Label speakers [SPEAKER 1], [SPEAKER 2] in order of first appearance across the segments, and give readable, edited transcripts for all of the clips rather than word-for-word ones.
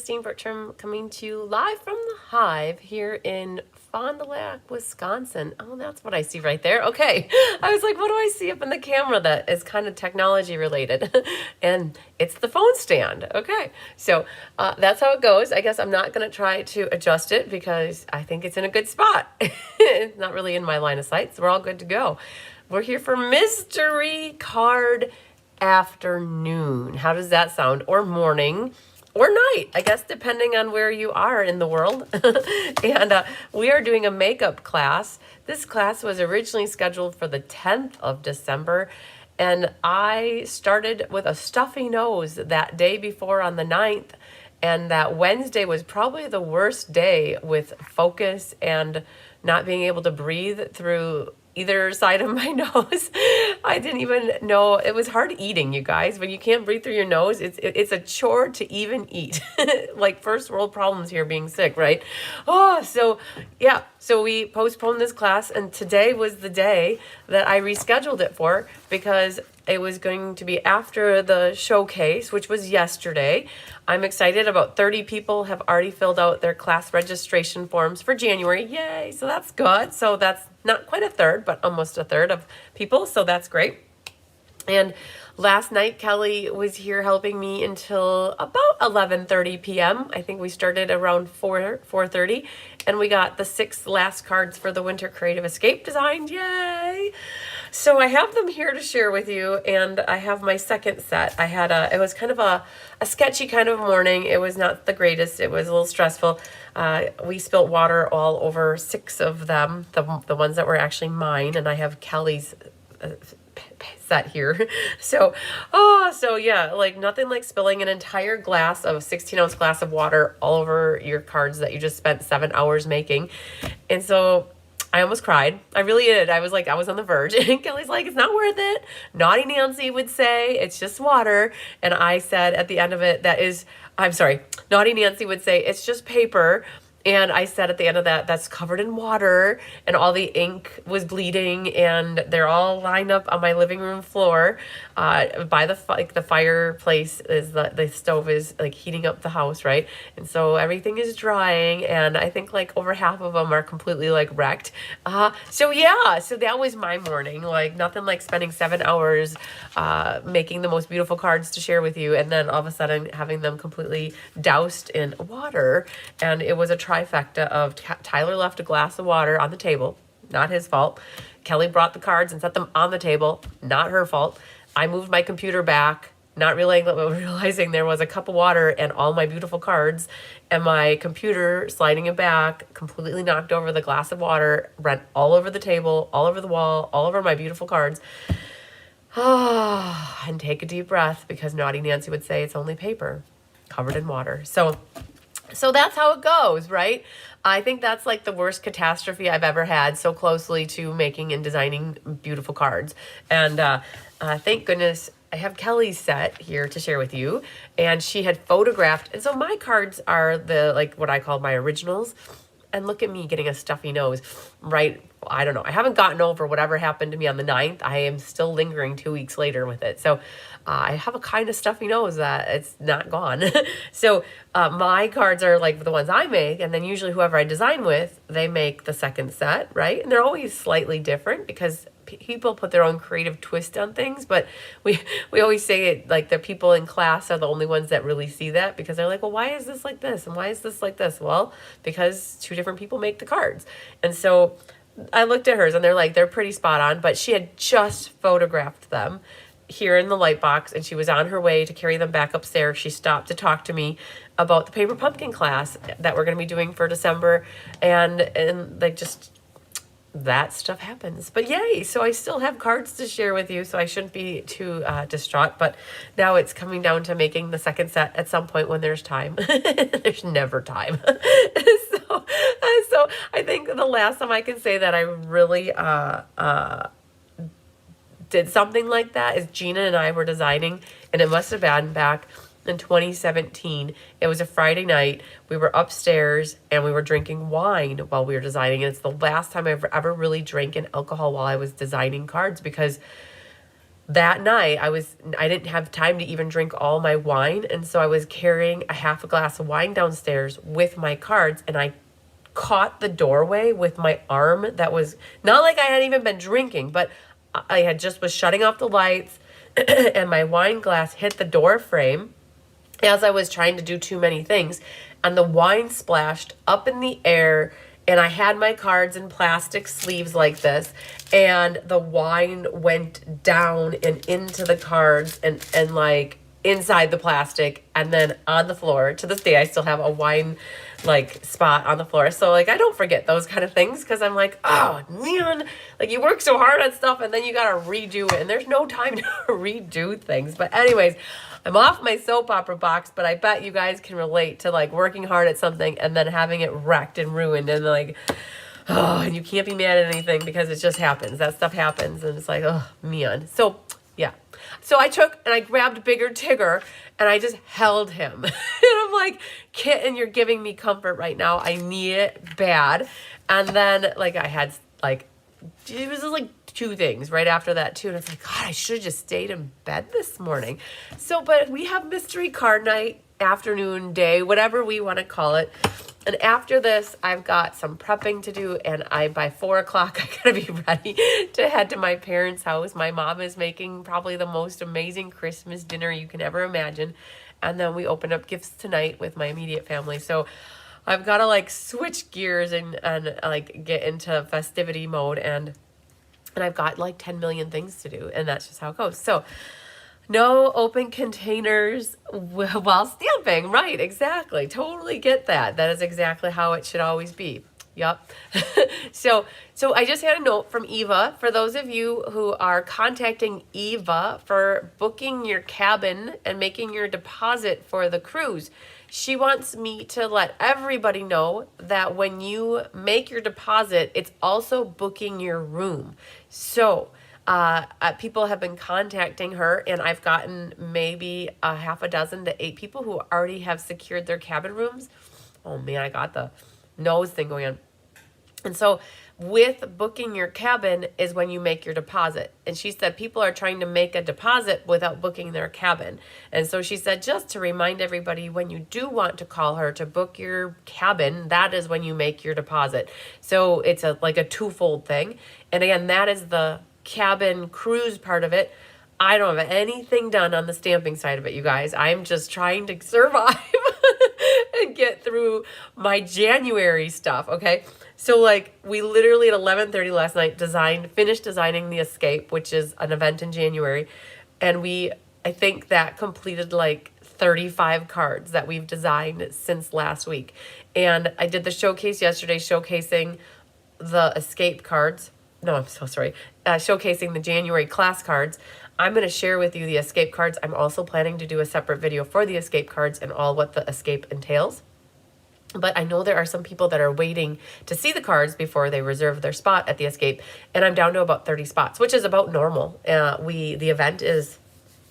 [SPEAKER 1] Christine Bertram coming to you live from the Hive here in Fond du Lac, Wisconsin. Oh, that's what I see right there. Okay. I was like, what do I see up in the camera that is kind of technology related? And it's the phone stand. Okay. So that's how it goes. I guess I'm not going to try to adjust it because I think it's in a good spot. It's not really in my line of sight, so we're all good to go. We're here for Mystery Card Afternoon. How does that sound? Or morning or night, I guess, depending on where you are in the world. And we are doing a makeup class. This class was originally scheduled for the 10th of December. And I started with a stuffy nose that day before on the 9th. And that Wednesday was probably the worst day with focus and not being able to breathe through either side of my nose. I didn't even know. It was hard eating, you guys. When you can't breathe through your nose, it's a chore to even eat. Like first world problems here being sick, right? Oh, so yeah. So we postponed this class, and today was the day that I rescheduled it for because it was going to be after the showcase, which was yesterday. I'm excited. About 30 people have already filled out their class registration forms for January. Yay! So that's good. So that's not quite a third, but almost a third of people. So that's great. And last night, Kelly was here helping me until about 11:30 p.m. I think we started around 4:30, and we got the 6 last cards for the Winter Creative Escape designed. Yay! So I have them here to share with you, and I have my second set. I had it was kind of a sketchy kind of morning. It was not the greatest. It was a little stressful. We spilt water all over 6 of them, the ones that were actually mine, and I have Kelly's set here. So yeah, like nothing like spilling an entire glass of 16-ounce glass of water all over your cards that you just spent 7 hours making. And so I almost cried. I really did. I was on the verge. And Kelly's like, it's not worth it. Naughty Nancy would say, it's just water. And I said at the end of it, Naughty Nancy would say, it's just paper. And I said at the end of that, that's covered in water, and all the ink was bleeding, and they're all lined up on my living room floor by the fireplace. Is the stove is like heating up the house, right? And so everything is drying, and I think like over half of them are completely like wrecked. So that was my morning. Like nothing like spending 7 hours making the most beautiful cards to share with you, and then all of a sudden having them completely doused in water. And it was a trifecta of Tyler left a glass of water on the table, not his fault. Kelly brought the cards and set them on the table, not her fault. I moved my computer back, not realizing there was a cup of water and all my beautiful cards, and my computer sliding it back completely knocked over the glass of water, ran all over the table, all over the wall, all over my beautiful cards. And take a deep breath, because Naughty Nancy would say it's only paper covered in water. So that's how it goes, right? I think that's like the worst catastrophe I've ever had, so closely to making and designing beautiful cards. And thank goodness I have Kelly's set here to share with you. And she had photographed. And so my cards are what I call my originals. And look at me getting a stuffy nose, right? I don't know. I haven't gotten over whatever happened to me on the 9th. I am still lingering 2 weeks later with it. So I have a kind of stuffy nose that it's not gone. So my cards are like the ones I make. And then usually whoever I design with, they make the second set, right? And they're always slightly different because people put their own creative twist on things. But we always say it like the people in class are the only ones that really see that, because they're like, well, why is this like this? And why is this like this? Well, because 2 different people make the cards. And so I looked at hers and they're pretty spot on, but she had just photographed them here in the light box, and she was on her way to carry them back upstairs. She stopped to talk to me about the paper pumpkin class that we're going to be doing for December, and like just that stuff happens. But yay, so I still have cards to share with you, so I shouldn't be too distraught. But now it's coming down to making the second set at some point when there's time. There's never time. So I think the last time I can say that I really did something like that is Gina and I were designing, and it must have been back in 2017. It was a Friday night. We were upstairs and we were drinking wine while we were designing. And it's the last time I've ever really drank an alcohol while I was designing cards, because that night I didn't have time to even drink all my wine. And so I was carrying a half a glass of wine downstairs with my cards, and I caught the doorway with my arm. That was not like I had even been drinking, but I had just was shutting off the lights and my wine glass hit the door frame as I was trying to do too many things, and the wine splashed up in the air, and I had my cards in plastic sleeves like this, and the wine went down and into the cards and like inside the plastic and then on the floor. To this day I still have a wine like spot on the floor. So like I don't forget those kind of things, because I'm like, oh man, like you work so hard on stuff and then you gotta redo it, and there's no time to redo things. But anyways, I'm off my soap opera box, but I bet you guys can relate to like working hard at something and then having it wrecked and ruined, and like, oh, and you can't be mad at anything because it just happens. That stuff happens, and it's like, oh man. So yeah. So I took and I grabbed Bigger Tigger and I just held him. And I'm like, kitten, you're giving me comfort right now. I need it bad. And then like I had like, it was just like two things right after that too. And it's like, God, I should have just stayed in bed this morning. So, but we have mystery card night, afternoon, day, whatever we want to call it. And after this, I've got some prepping to do, and by 4 o'clock, I gotta be ready to head to my parents' house. My mom is making probably the most amazing Christmas dinner you can ever imagine. And then we open up gifts tonight with my immediate family. So I've got to like switch gears and like get into festivity mode, and I've got like 10 million things to do, and that's just how it goes. So no open containers while stamping. Right, exactly. Totally get that. That is exactly how it should always be. Yep. So I just had a note from Eva. For those of you who are contacting Eva for booking your cabin and making your deposit for the cruise, she wants me to let everybody know that when you make your deposit, it's also booking your room. So people have been contacting her, and I've gotten maybe a half a dozen to 8 people who already have secured their cabin rooms. Oh man, I got the nose thing going on. And so with booking your cabin is when you make your deposit. And she said people are trying to make a deposit without booking their cabin. And so she said, just to remind everybody, when you do want to call her to book your cabin, that is when you make your deposit. So it's like a twofold thing. And again, that is the cabin cruise part of it. I don't have anything done on the stamping side of it, you guys. I'm just trying to survive and get through my January stuff, okay? So like we literally at 11:30 last night finished designing the Escape, which is an event in January. And I think that completed like 35 cards that we've designed since last week. And I did the showcase yesterday, showcasing the Escape cards. No, I'm so sorry. Showcasing the January class cards. I'm going to share with you the Escape cards. I'm also planning to do a separate video for the Escape cards and all what the Escape entails. But I know there are some people that are waiting to see the cards before they reserve their spot at the Escape. And I'm down to about 30 spots, which is about normal. The event is,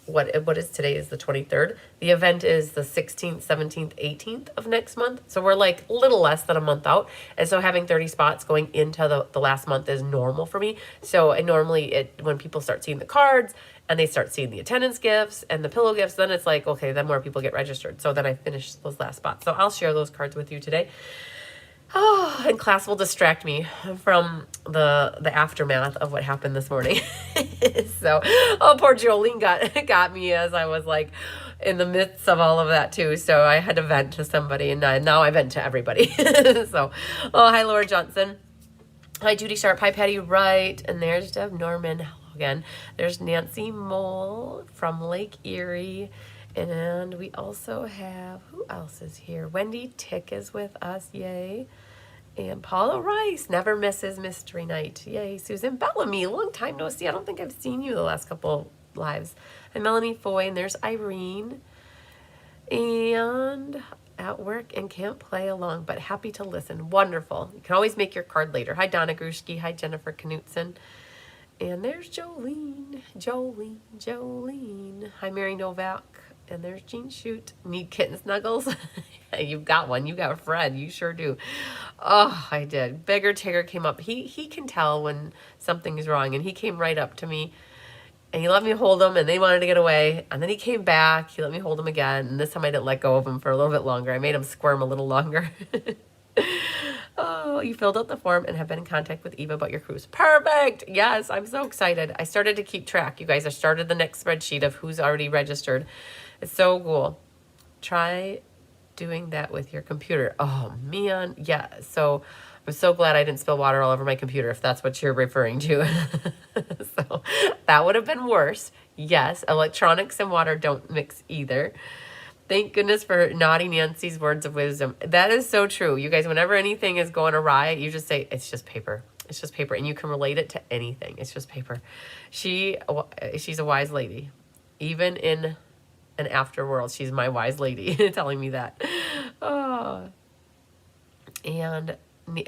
[SPEAKER 1] what is today is the 23rd. The event is the 16th, 17th, 18th of next month. So we're like a little less than a month out. And so having 30 spots going into the last month is normal for me. So when people start seeing the cards and they start seeing the attendance gifts and the pillow gifts, then it's like, okay, then more people get registered. So then I finish those last spots. So I'll share those cards with you today. Oh, and class will distract me from the aftermath of what happened this morning. So, oh, poor Jolene got me as I was like in the midst of all of that too. So I had to vent to somebody, and now I vent to everybody. So, oh, hi, Laura Johnson. Hi, Judy Sharp. Hi, Patty Wright. And there's Deb Norman. Hello again. There's Nancy Mole from Lake Erie. And we also have, who else is here? Wendy Tick is with us, yay. And Paula Rice, never misses Mystery Night, yay. Susan Bellamy, long time no see. I don't think I've seen you the last couple lives. And Melanie Foy, and there's Irene. And at work and can't play along, but happy to listen. Wonderful. You can always make your card later. Hi, Donna Grushki. Hi, Jennifer Knutson. And there's Jolene. Hi, Mary Novak. And there's Jean Shoot. Need kitten snuggles? You've got one. You got a friend. You sure do. Oh, I did. Bigger Tigger came up. He can tell when something is wrong, and he came right up to me. and he let me hold him, and they wanted to get away. And then he came back. He let me hold him again. And this time I didn't let go of him for a little bit longer. I made him squirm a little longer. Oh, you filled out the form and have been in contact with Eva about your cruise. Perfect. Yes, I'm so excited. I started to keep track. You guys, I started the next spreadsheet of who's already registered. It's so cool. Try doing that with your computer. Oh, man. Yeah. So I'm so glad I didn't spill water all over my computer, if that's what you're referring to. So that would have been worse. Yes, electronics and water don't mix either. Thank goodness for Naughty Nancy's words of wisdom. That is so true. You guys, whenever anything is going awry, you just say, it's just paper. It's just paper. And you can relate it to anything. It's just paper. She's a wise lady. Even in an afterworld, she's my wise lady telling me that. Oh. And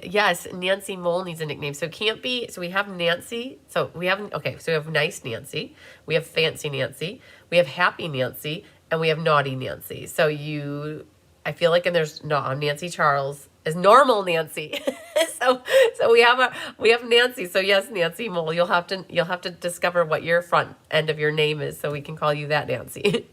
[SPEAKER 1] yes, Nancy Mole needs a nickname. So it can't be, so we have Nancy. So we have Nice Nancy. We have Fancy Nancy. We have Happy Nancy. And we have Naughty Nancy. So I feel like, and there's Nancy Charles is Normal Nancy. so we have Nancy. So yes, Nancy Mole, you'll have to discover what your front end of your name is, so we can call you that Nancy.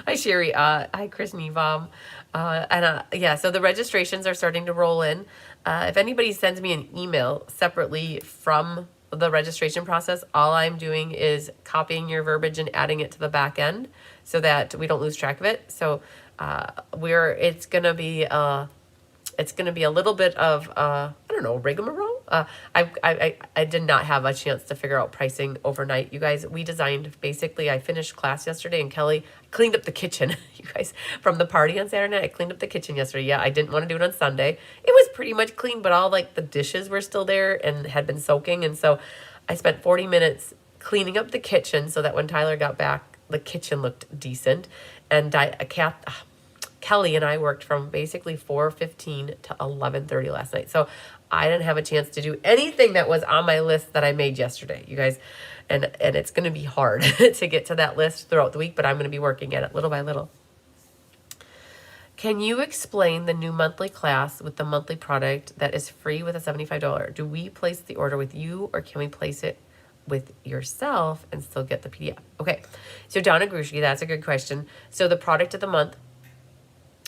[SPEAKER 1] Hi Sherry. Hi Chris Nevom. Yeah. So the registrations are starting to roll in. If anybody sends me an email separately from the registration process, all I'm doing is copying your verbiage and adding it to the back end so that we don't lose track of it. So it's gonna be a little bit of I don't know, rigmarole. I did not have a chance to figure out pricing overnight. You guys, we designed, basically I finished class yesterday and Kelly cleaned up the kitchen. You guys, from the party on Saturday night, I cleaned up the kitchen yesterday. Yeah, I didn't want to do it on Sunday. It was pretty much clean, but all like the dishes were still there and had been soaking. And so I spent 40 minutes cleaning up the kitchen so that when Tyler got back, the kitchen looked decent. And Kelly and I worked from basically 4:15 to 11:30 last night. So I didn't have a chance to do anything that was on my list that I made yesterday, you guys. And it's going to be hard to get to that list throughout the week, but I'm going to be working at it little by little. Can you explain the new monthly class with the monthly product that is free with a $75? Do we place the order with you, or can we place it with yourself and still get the PDF? Okay, so Donna Grushki, that's a good question. So the product of the month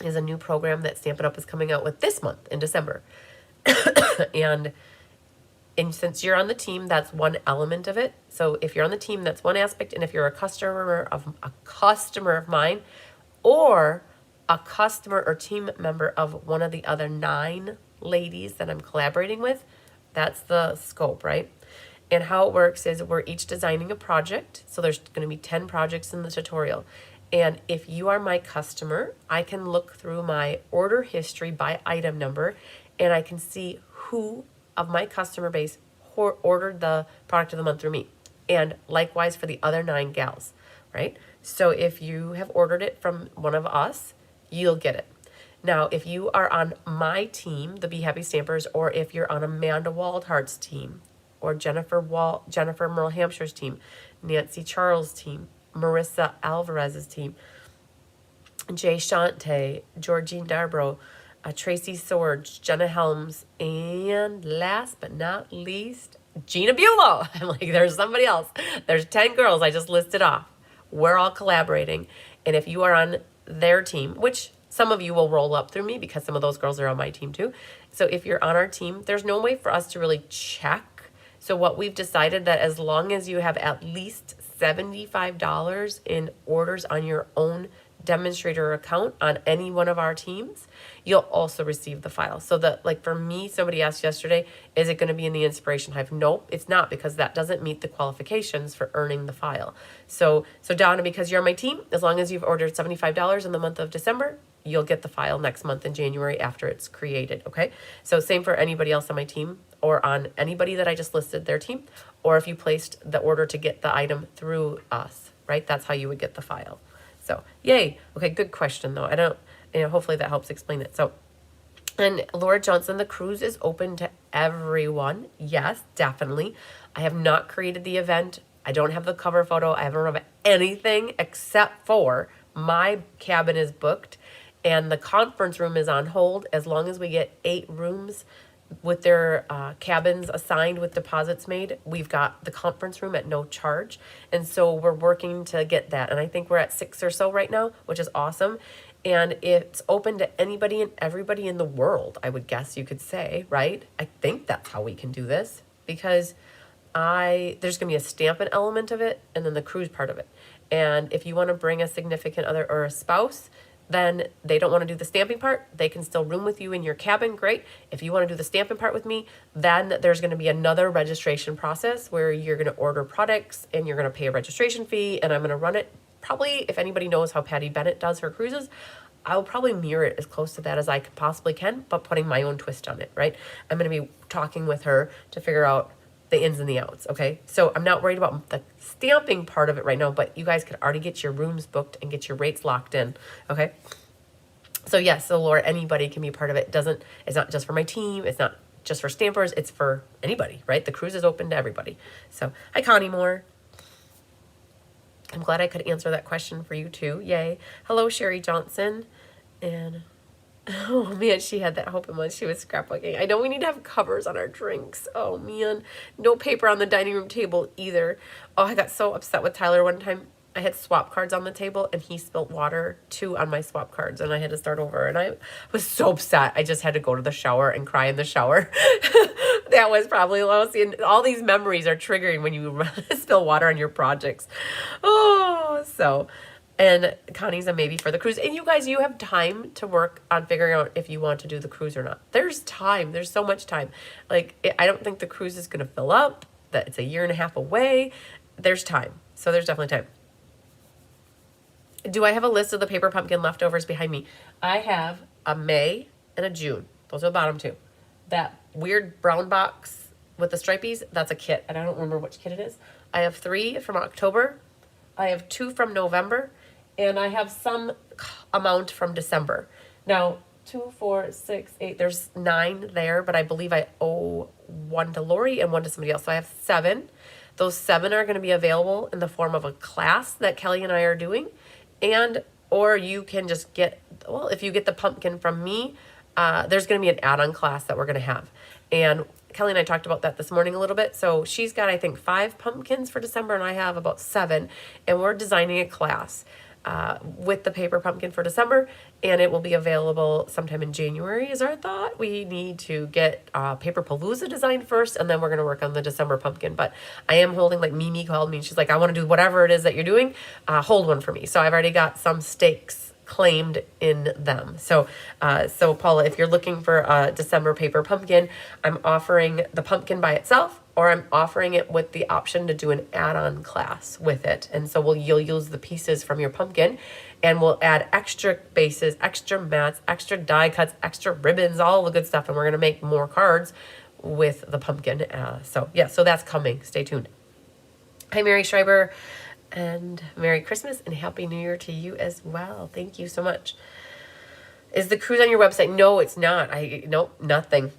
[SPEAKER 1] is a new program that Stampin' Up is coming out with this month in December. And since you're on the team, that's one element of it. So if you're on the team, that's one aspect. And if you're a customer of mine, or a customer or team member of one of the other 9 ladies that I'm collaborating with, that's the scope, right? And how it works is we're each designing a project. So there's going to be 10 projects in the tutorial. And if you are my customer, I can look through my order history by item number, and I can see who of my customer base ordered the product of the month through me. And likewise for the other 9 gals, right? So if you have ordered it from one of us, you'll get it. Now, if you are on my team, the Be Happy Stampers, or if you're on Amanda Waldhart's team, or Jennifer Merle Hampshire's team, Nancy Charles' team, Marissa Alvarez's team, Jay Shante, Georgine Darbro, Tracy Swords, Jenna Helms, and last but not least, Gina Bulow. I'm like, there's somebody else. There's 10 girls I just listed off. We're all collaborating. And if you are on their team, which some of you will roll up through me because some of those girls are on my team too. So if you're on our team, there's no way for us to really check. So what we've decided, that as long as you have at least $75 in orders on your own demonstrator account on any one of our teams, you'll also receive the file. So that, like for me, somebody asked yesterday, is it going to be in the Inspiration Hive? Nope, it's not, because that doesn't meet the qualifications for earning the file. So Donna, because you're on my team, as long as you've ordered $75 in the month of December, you'll get the file next month in January after it's created, okay? So same for anybody else on my team, or on anybody that I just listed their team, or if you placed the order to get the item through us, right? That's how you would get the file. So, yay. Okay, good question, though. Hopefully that helps explain it. So, and Laura Johnson, the cruise is open to everyone. Yes, definitely. I have not created the event. I don't have the cover photo. I haven't run anything except for my cabin is booked and the conference room is on hold. As long as we get 8 rooms, with their cabins assigned with deposits made, we've got the conference room at no charge. And so we're working to get that. And I think we're at 6 or so right now, which is awesome. And it's open to anybody and everybody in the world, I would guess you could say, right? I think that's how we can do this, because there's going to be a Stampin' element of it and then the cruise part of it. And if you want to bring a significant other or a spouse, then they don't want to do the stamping part, they can still room with you in your cabin, great. If you want to do the stamping part with me, then there's going to be another registration process where you're going to order products and you're going to pay a registration fee, and I'm going to run it. Probably, if anybody knows how Patty Bennett does her cruises, I'll probably mirror it as close to that as I possibly can, but putting my own twist on it, right? I'm going to be talking with her to figure out the ins and the outs, okay? So I'm not worried about the stamping part of it right now, but you guys could already get your rooms booked and get your rates locked in, okay? So yes, so Laura, anybody can be part of it. It's not just for my team, it's not just for stampers, it's for anybody, right? The cruise is open to everybody. So, hi Connie Moore. I'm glad I could answer that question for you too, yay. Hello, Sherry Johnson. And oh man, she had that hope in when she was scrapbooking. I know we need to have covers on our drinks. Oh man, no paper on the dining room table either. Oh, I got so upset with Tyler one time. I had swap cards on the table and he spilt water too on my swap cards and I had to start over, and I was so upset. I just had to go to the shower and cry in the shower. That was probably lousy, and all these memories are triggering when you spill water on your projects. Oh, so... And Connie's a maybe for the cruise. And you guys, you have time to work on figuring out if you want to do the cruise or not. There's time. There's so much time. Like, I don't think the cruise is going to fill up, that it's a year and a half away. There's time. So there's definitely time. Do I have a list of the paper pumpkin leftovers behind me? I have a May and a June. Those are the bottom two. That weird brown box with the stripies, that's a kit. And I don't remember which kit it is. I have 3 from October. I have 2 from November. And I have some amount from December. Now, 2, 4, 6, 8, there's 9 there, but I believe I owe 1 to Lori and 1 to somebody else. So I have 7. Those 7 are going to be available in the form of a class that Kelly and I are doing. Or you can just get, well, if you get the pumpkin from me, there's going to be an add-on class that we're going to have. And Kelly and I talked about that this morning a little bit. So she's got, I think, 5 pumpkins for December, and I have about 7. And we're designing a class with the paper pumpkin for December, and it will be available sometime in January is our thought. We need to get Paper Palooza designed first, and then we're going to work on the December pumpkin. But I am holding, like Mimi called me, and she's like, I want to do whatever it is that you're doing, hold one for me. So I've already got some stakes claimed in them. So Paula, if you're looking for a December paper pumpkin, I'm offering the pumpkin by itself, or I'm offering it with the option to do an add-on class with it. And so you'll use the pieces from your pumpkin, and we'll add extra bases, extra mats, extra die cuts, extra ribbons, all the good stuff. And we're going to make more cards with the pumpkin. So that's coming. Stay tuned. Hi, Mary Schreiber, and Merry Christmas and Happy New Year to you as well. Thank you so much. Is the cruise on your website? No, it's not. Nope, nothing.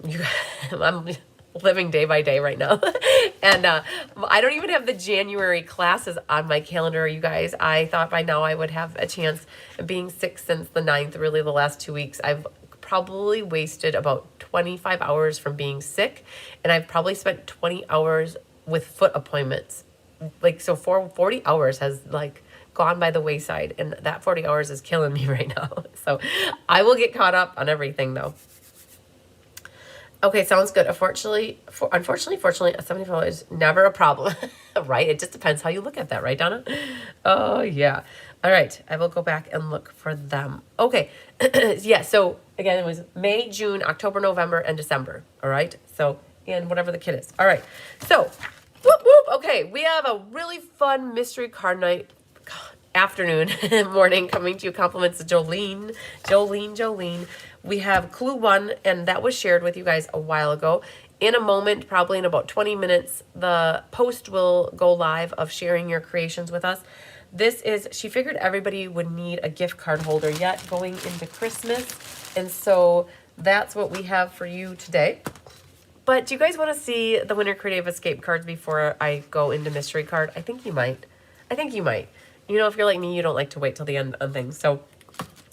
[SPEAKER 1] I'm living day by day right now. And I don't even have the January classes on my calendar, you guys. I thought by now I would have a chance. Being sick since the 9th, really the last 2 weeks, I've probably wasted about 25 hours from being sick, and I've probably spent 20 hours with foot appointments. Like, so 40 hours has like gone by the wayside, and that 40 hours is killing me right now. So I will get caught up on everything though. Okay, sounds good. Unfortunately, $75 is never a problem, right? It just depends how you look at that, right, Donna? Oh, yeah. All right, I will go back and look for them. Okay, yeah, so again, it was May, June, October, November, and December, all right? So, and whatever the kit is. All right, so, okay, we have a really fun mystery card night, afternoon, morning, coming to you. Compliments to Jolene. We have Clue 1, and that was shared with you guys a while ago. In a moment, probably in about 20 minutes, the post will go live of sharing your creations with us. She figured everybody would need a gift card holder yet going into Christmas, and so that's what we have for you today. But do you guys want to see the Winter Creative Escape cards before I go into mystery card? I think you might. You know, if you're like me, you don't like to wait till the end on things. So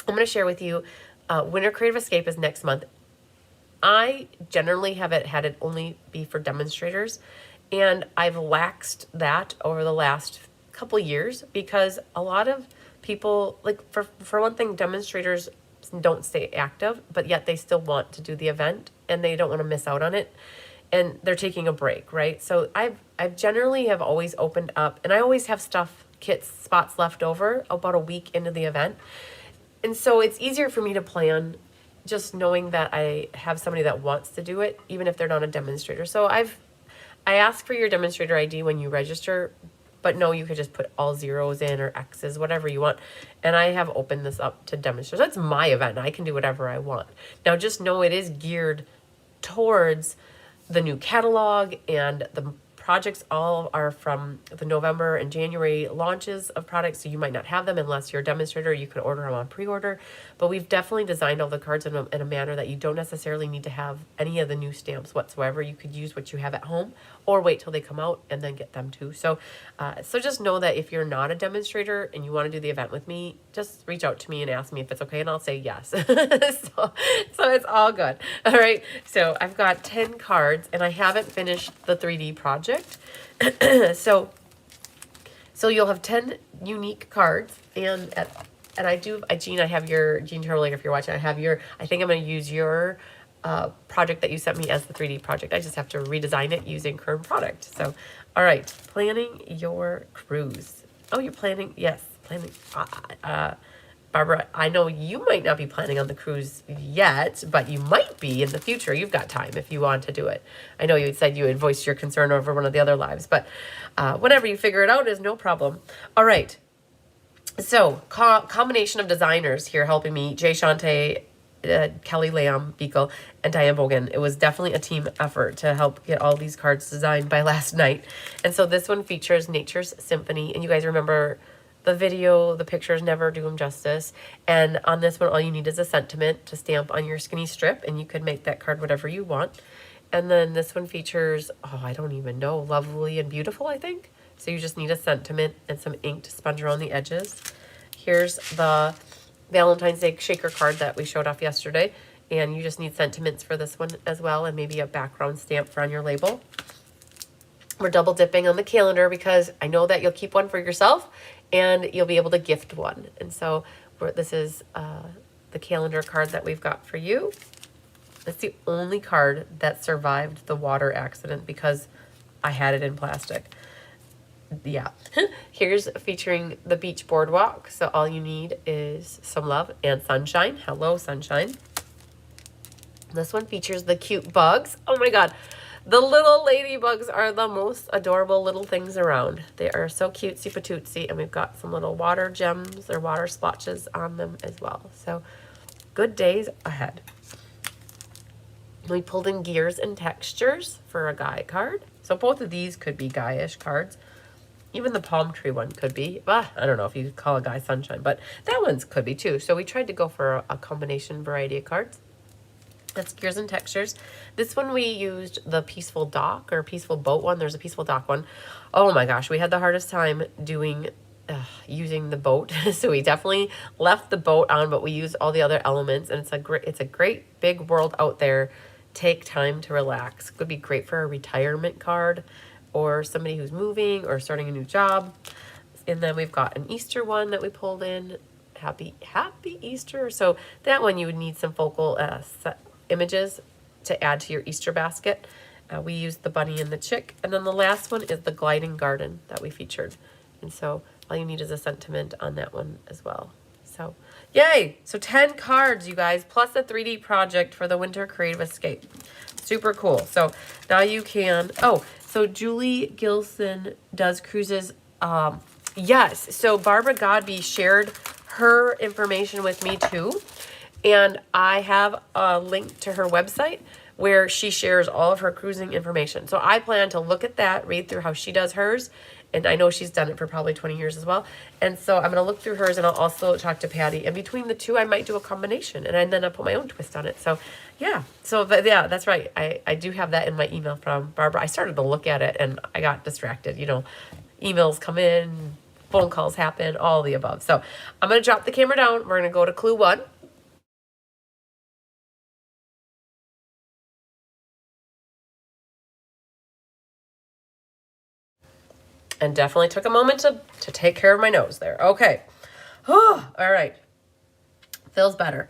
[SPEAKER 1] I'm going to share with you, Winter Creative Escape is next month. I generally have had it only be for demonstrators, and I've laxed that over the last couple years because a lot of people, like for one thing, demonstrators don't stay active, but yet they still want to do the event and they don't want to miss out on it, and they're taking a break, right? So I've generally have always opened up, and I always have kits spots left over about a week into the event. And so it's easier for me to plan just knowing that I have somebody that wants to do it, even if they're not a demonstrator. So I ask for your demonstrator ID when you register, but no, you could just put all zeros in or X's, whatever you want. And I have opened this up to demonstrators. That's my event. I can do whatever I want. Now, just know it is geared towards the new catalog, and the projects all are from the November and January launches of products, so you might not have them unless you're a demonstrator. You can order them on pre-order, but we've definitely designed all the cards in a manner that you don't necessarily need to have any of the new stamps whatsoever. You could use what you have at home or wait till they come out and then get them too. So just know that if you're not a demonstrator and you want to do the event with me, just reach out to me and ask me if it's okay, and I'll say yes. so it's all good. All right, so I've got 10 cards and I haven't finished the 3D project. so you'll have 10 unique cards, and Jean, I have your, Jean Turley, if you're watching, I think I'm going to use your project that you sent me as the 3D project. I just have to redesign it using current product. So, all right, planning your cruise. Oh, you're planning, yes, planning. Barbara, I know you might not be planning on the cruise yet, but you might be in the future. You've got time if you want to do it. I know you said you had voiced your concern over one of the other lives, but whenever you figure it out is no problem. All right. So, combination of designers here helping me, Jay Shante, Kelly Lamb Beagle, and Diane Bogan. It was definitely a team effort to help get all these cards designed by last night. And so this one features Nature's Symphony, and you guys remember the video, the pictures never do them justice. And on this one, all you need is a sentiment to stamp on your skinny strip, and you could make that card whatever you want. And then this one features, oh, I don't even know, Lovely and Beautiful, I think. So you just need a sentiment and some ink to sponge around the edges. Here's the Valentine's Day shaker card that we showed off yesterday. And you just need sentiments for this one as well, and maybe a background stamp for on your label. We're double dipping on the calendar because I know that you'll keep one for yourself and you'll be able to gift one. And so this is the calendar card that we've got for you. It's the only card that survived the water accident because I had it in plastic. Yeah. Here's featuring the beach boardwalk. So all you need is some love and sunshine. Hello, sunshine. This one features the cute bugs. Oh my God. The little ladybugs are the most adorable little things around. They are so cutesy patootsy, and we've got some little water gems or water splotches on them as well. So good days ahead. We pulled in Gears and Textures for a guy card. So both of these could be guyish cards. Even the palm tree one could be. I don't know if you could call a guy sunshine, but that one's could be too. So we tried to go for a combination variety of cards. That's Gears and Textures. This one we used the Peaceful Dock or Peaceful Boat one. There's a Peaceful Dock one. Oh my gosh, we had the hardest time using the boat. So we definitely left the boat on, but we used all the other elements, and it's a great big world out there. Take time to relax. Could be great for a retirement card or somebody who's moving or starting a new job. And then we've got an Easter one that we pulled in. Happy Easter. So that one you would need some focal images to add to your Easter basket. We used the bunny and the chick. And then the last one is the gliding garden that we featured. And so all you need is a sentiment on that one as well. So yay! So 10 cards, you guys, plus a 3D project for the Winter Creative Escape. Super cool. So now you can, so Julie Gilson does cruises. Yes, so Barbara Godby shared her information with me too. And I have a link to her website where she shares all of her cruising information. So I plan to look at that, read through how she does hers. And I know she's done it for probably 20 years as well. And so I'm going to look through hers, and I'll also talk to Patty. And between the two, I might do a combination. And then I'll put my own twist on it. So, yeah. So, yeah, that's right. I do have that in my email from Barbara. I started to look at it, and I got distracted. You know, emails come in, phone calls happen, all the above. So I'm going to drop the camera down. We're going to go to clue 1. And definitely took a moment to take care of my nose there. Okay. Oh, all right. Feels better.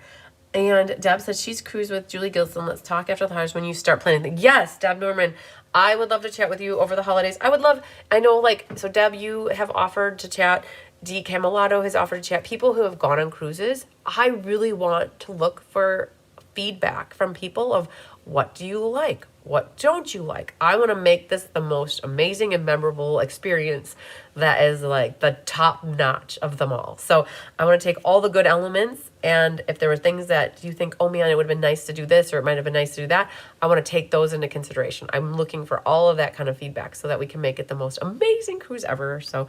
[SPEAKER 1] And Deb said she's cruised with Julie Gilson. Let's talk after the holidays when you start planning things. Yes, Deb Norman, I would love to chat with you over the holidays. I know, so Deb, you have offered to chat. Dee Camelotto has offered to chat. People who have gone on cruises, I really want to look for feedback from people of what do you like? What don't you like? I want to make this the most amazing and memorable experience that is like the top notch of them all. So I want to take all the good elements, and if there were things that you think, oh man, it would have been nice to do this, or it might have been nice to do that, I want to take those into consideration. I'm looking for all of that kind of feedback so that we can make it the most amazing cruise ever. So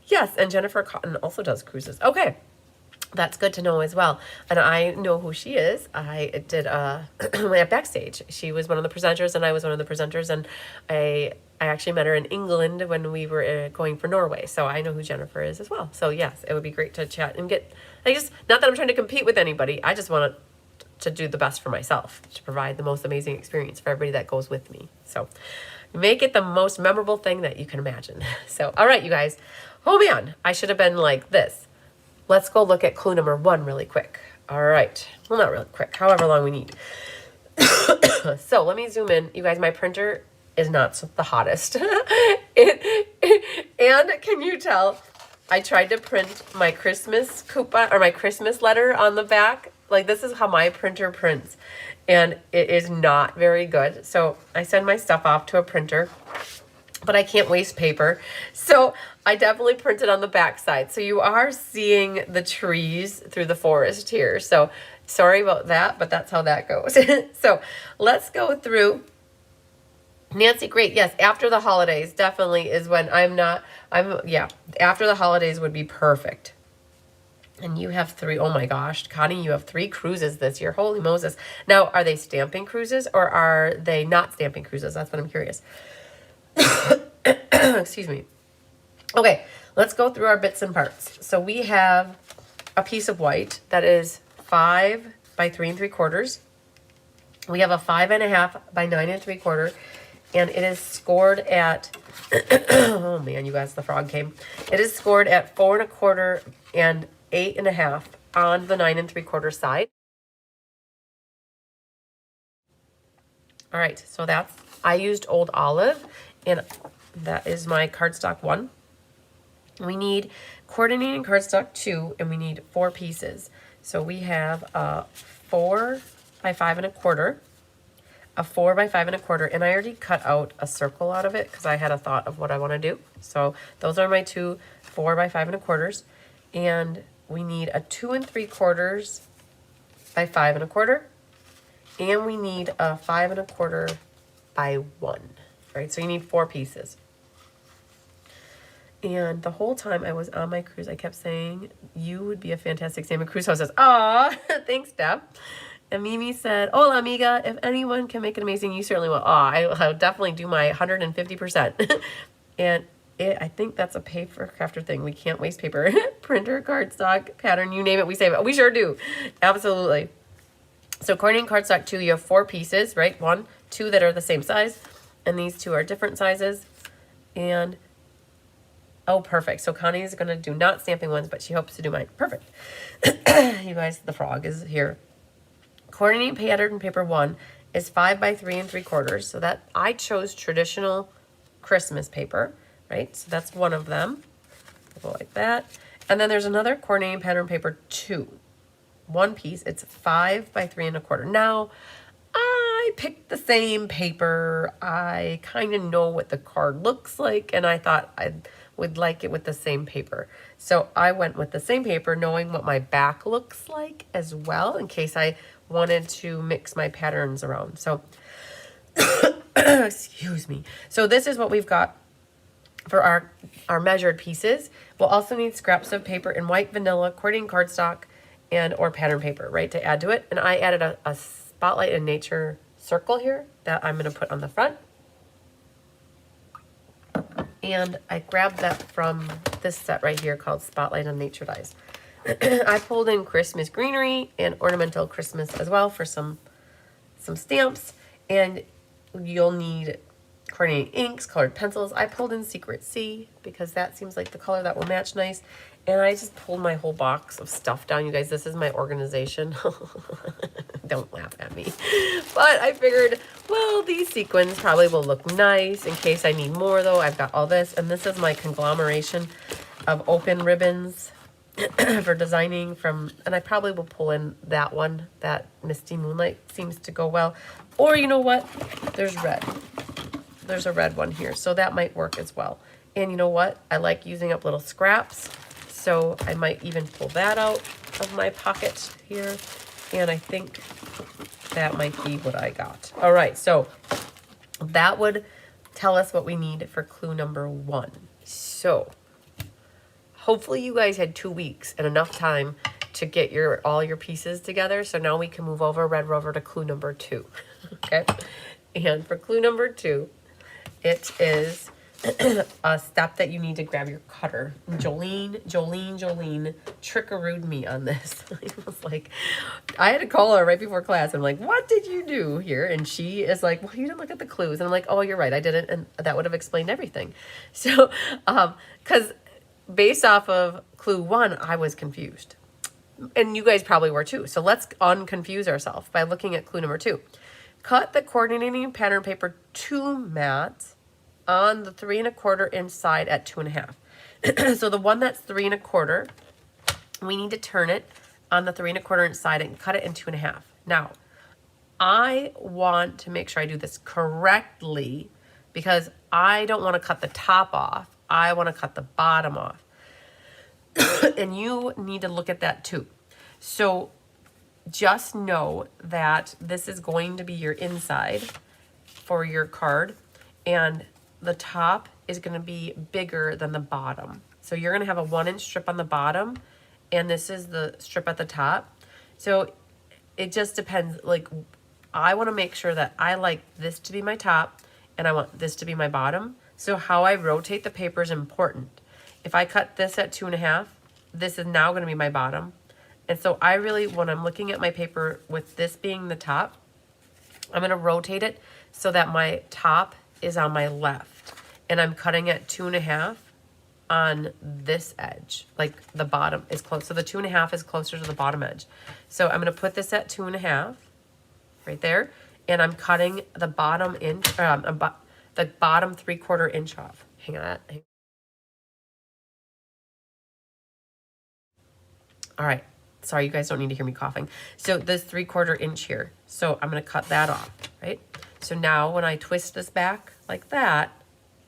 [SPEAKER 1] yes, and Jennifer Cotton also does cruises. Okay. That's good to know as well. And I know who she is. I did at Backstage. She was one of the presenters and I was one of the presenters. And I actually met her in England when we were going for Norway. So I know who Jennifer is as well. So yes, it would be great to chat and not that I'm trying to compete with anybody. I just want to do the best for myself, to provide the most amazing experience for everybody that goes with me. So make it the most memorable thing that you can imagine. So, all right, you guys. Oh man, I should have been like this. Let's go look at clue number 1 really quick. All right. Well, not really quick, however long we need. So let me zoom in. You guys, my printer is not the hottest. And can you tell, I tried to print my Christmas coupon or my Christmas letter on the back. Like, this is how my printer prints. And it is not very good. So I send my stuff off to a printer, but I can't waste paper. So I definitely printed on the back side. So you are seeing the trees through the forest here. So sorry about that, but that's how that goes. So let's go through. Nancy, great. Yes, after the holidays definitely is when after the holidays would be perfect. And you have 3, oh my gosh, Connie, you have 3 cruises this year. Holy Moses. Now, are they stamping cruises or are they not stamping cruises? That's what I'm curious. Excuse me. Okay, let's go through our bits and parts. So we have a piece of white that is 5 by 3 3/4. We have a 5.5 by 9 3/4, and it is scored at oh man, you guys, the frog came. It is scored at 4 1/4 and 8.5 on the 9 3/4 side. All right, so I used Old Olive, and that is my cardstock 1. We need coordinating cardstock 2, and we need 4 pieces. So we have a 4 by 5 1/4, a 4 by 5 1/4, and I already cut out a circle out of it because I had a thought of what I want to do. So those are my 2 4 by 5 1/4, and we need a 2 3/4 by 5 1/4, and we need a 5 1/4 by 1. Right, so you need 4 pieces. And the whole time I was on my cruise, I kept saying, you would be a fantastic Stampin' cruise hostess. Aw, thanks, Deb. And Mimi said, hola, amiga. If anyone can make it amazing, you certainly will. Aw, I'll definitely do my 150%. And I think that's a paper crafter thing. We can't waste paper. Printer, cardstock, pattern, you name it, we save it. We sure do. Absolutely. So coordinating cardstock 2, you have 4 pieces, right? 1, 2 that are the same size. And these 2 are different sizes. And, oh, perfect. So Connie is going to do not stamping ones, but she hopes to do mine. Perfect. You guys, the frog is here. Coordinating pattern paper 1 is 5 by 3 3/4. So that I chose traditional Christmas paper, right? So that's one of them. We'll go like that. And then there's another coordinating pattern paper 2. 1 piece. It's 5 by 3 1/4. Now, I picked the same paper. I kind of know what the card looks like, and I thought I would like it with the same paper. So I went with the same paper, knowing what my back looks like as well, in case I wanted to mix my patterns around. So, excuse me. So this is what we've got for our measured pieces. We'll also need scraps of paper in white, vanilla, coordinating cardstock, and or pattern paper, right, to add to it. And I added a Spotlight in Nature circle here that I'm going to put on the front. And I grabbed that from this set right here called Spotlight on Nature Dies. I pulled in Christmas greenery and ornamental Christmas as well for some stamps. And you'll need coordinating inks, colored pencils. I pulled in Secret C because that seems like the color that will match nice. And I just pulled my whole box of stuff down. You guys, this is my organization. Don't laugh at me. But I figured, well, these sequins probably will look nice. In case I need more, though, I've got all this. And this is my conglomeration of open ribbons for designing from, and I probably will pull in that one. That Misty Moonlight seems to go well. Or you know what? There's red. There's a red one here, so that might work as well. And you know what? I like using up little scraps, so I might even pull that out of my pocket here. And I think that might be what I got. All right, so that would tell us what we need for clue number 1. So hopefully you guys had 2 weeks and enough time to get all your pieces together. So now we can move over, Red Rover, to clue number 2. Okay. And for clue number 2, it is a step that you need to grab your cutter. Jolene trickarooed me on this. I was like, I had to call her right before class. I'm like, what did you do here? And she is like, well, you didn't look at the clues. And I'm like, oh, you're right, I didn't. And that would have explained everything. So, because based off of clue 1, I was confused. And you guys probably were too. So let's unconfuse ourselves by looking at clue number 2. Cut the coordinating pattern paper to mat on the 3 1/4 inch side at 2 1/2. So the one that's 3 1/4, we need to turn it on the 3 1/4 inch side and cut it in 2 1/2. Now, I want to make sure I do this correctly because I don't want to cut the top off. I want to cut the bottom off. And you need to look at that too. So just know that this is going to be your inside for your card, and the top is going to be bigger than the bottom. So you're going to have a 1 inch strip on the bottom, and this is the strip at the top. So it just depends. Like, I want to make sure that I like this to be my top and I want this to be my bottom. So how I rotate the paper is important. If I cut this at 2 1/2, this is now going to be my bottom. And so I really, when I'm looking at my paper with this being the top, I'm going to rotate it so that my top is on my left. And I'm cutting at 2 1/2 on this edge. Like the bottom is close. So the 2 1/2 is closer to the bottom edge. So I'm going to put this at 2 1/2 right there. And I'm cutting the bottom inch, the bottom 3/4 inch off. Hang on. All right. Sorry, you guys don't need to hear me coughing. So this 3/4 inch here. So I'm going to cut that off, right? So now when I twist this back like that,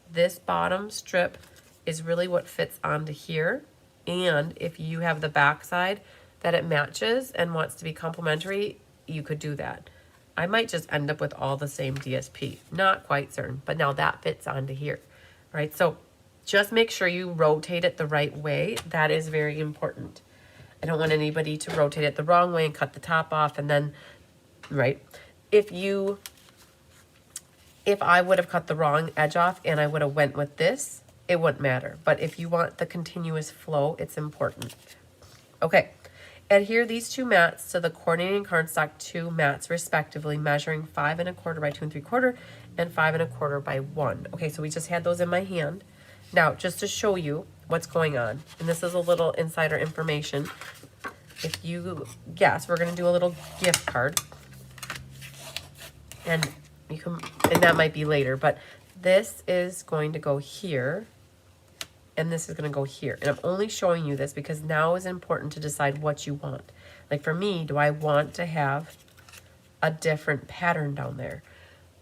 [SPEAKER 1] this bottom strip is really what fits onto here. And if you have the back side that it matches and wants to be complementary, you could do that. I might just end up with all the same DSP. Not quite certain, but now that fits onto here, right? So just make sure you rotate it the right way. That is very important. I don't want anybody to rotate it the wrong way and cut the top off and then, right? If I would have cut the wrong edge off and I would have went with this, it wouldn't matter. But if you want the continuous flow, it's important. Okay, adhere these 2 mats to the coordinating cardstock 2 mats respectively, measuring 5 1/4 by 2 3/4 and 5 1/4 by 1. Okay, so we just had those in my hand. Now, just to show you what's going on, and this is a little insider information. If you guess, we're going to do a little gift card, and that might be later, but this is going to go here, and this is going to go here. And I'm only showing you this because now is important to decide what you want. Like for me, do I want to have a different pattern down there,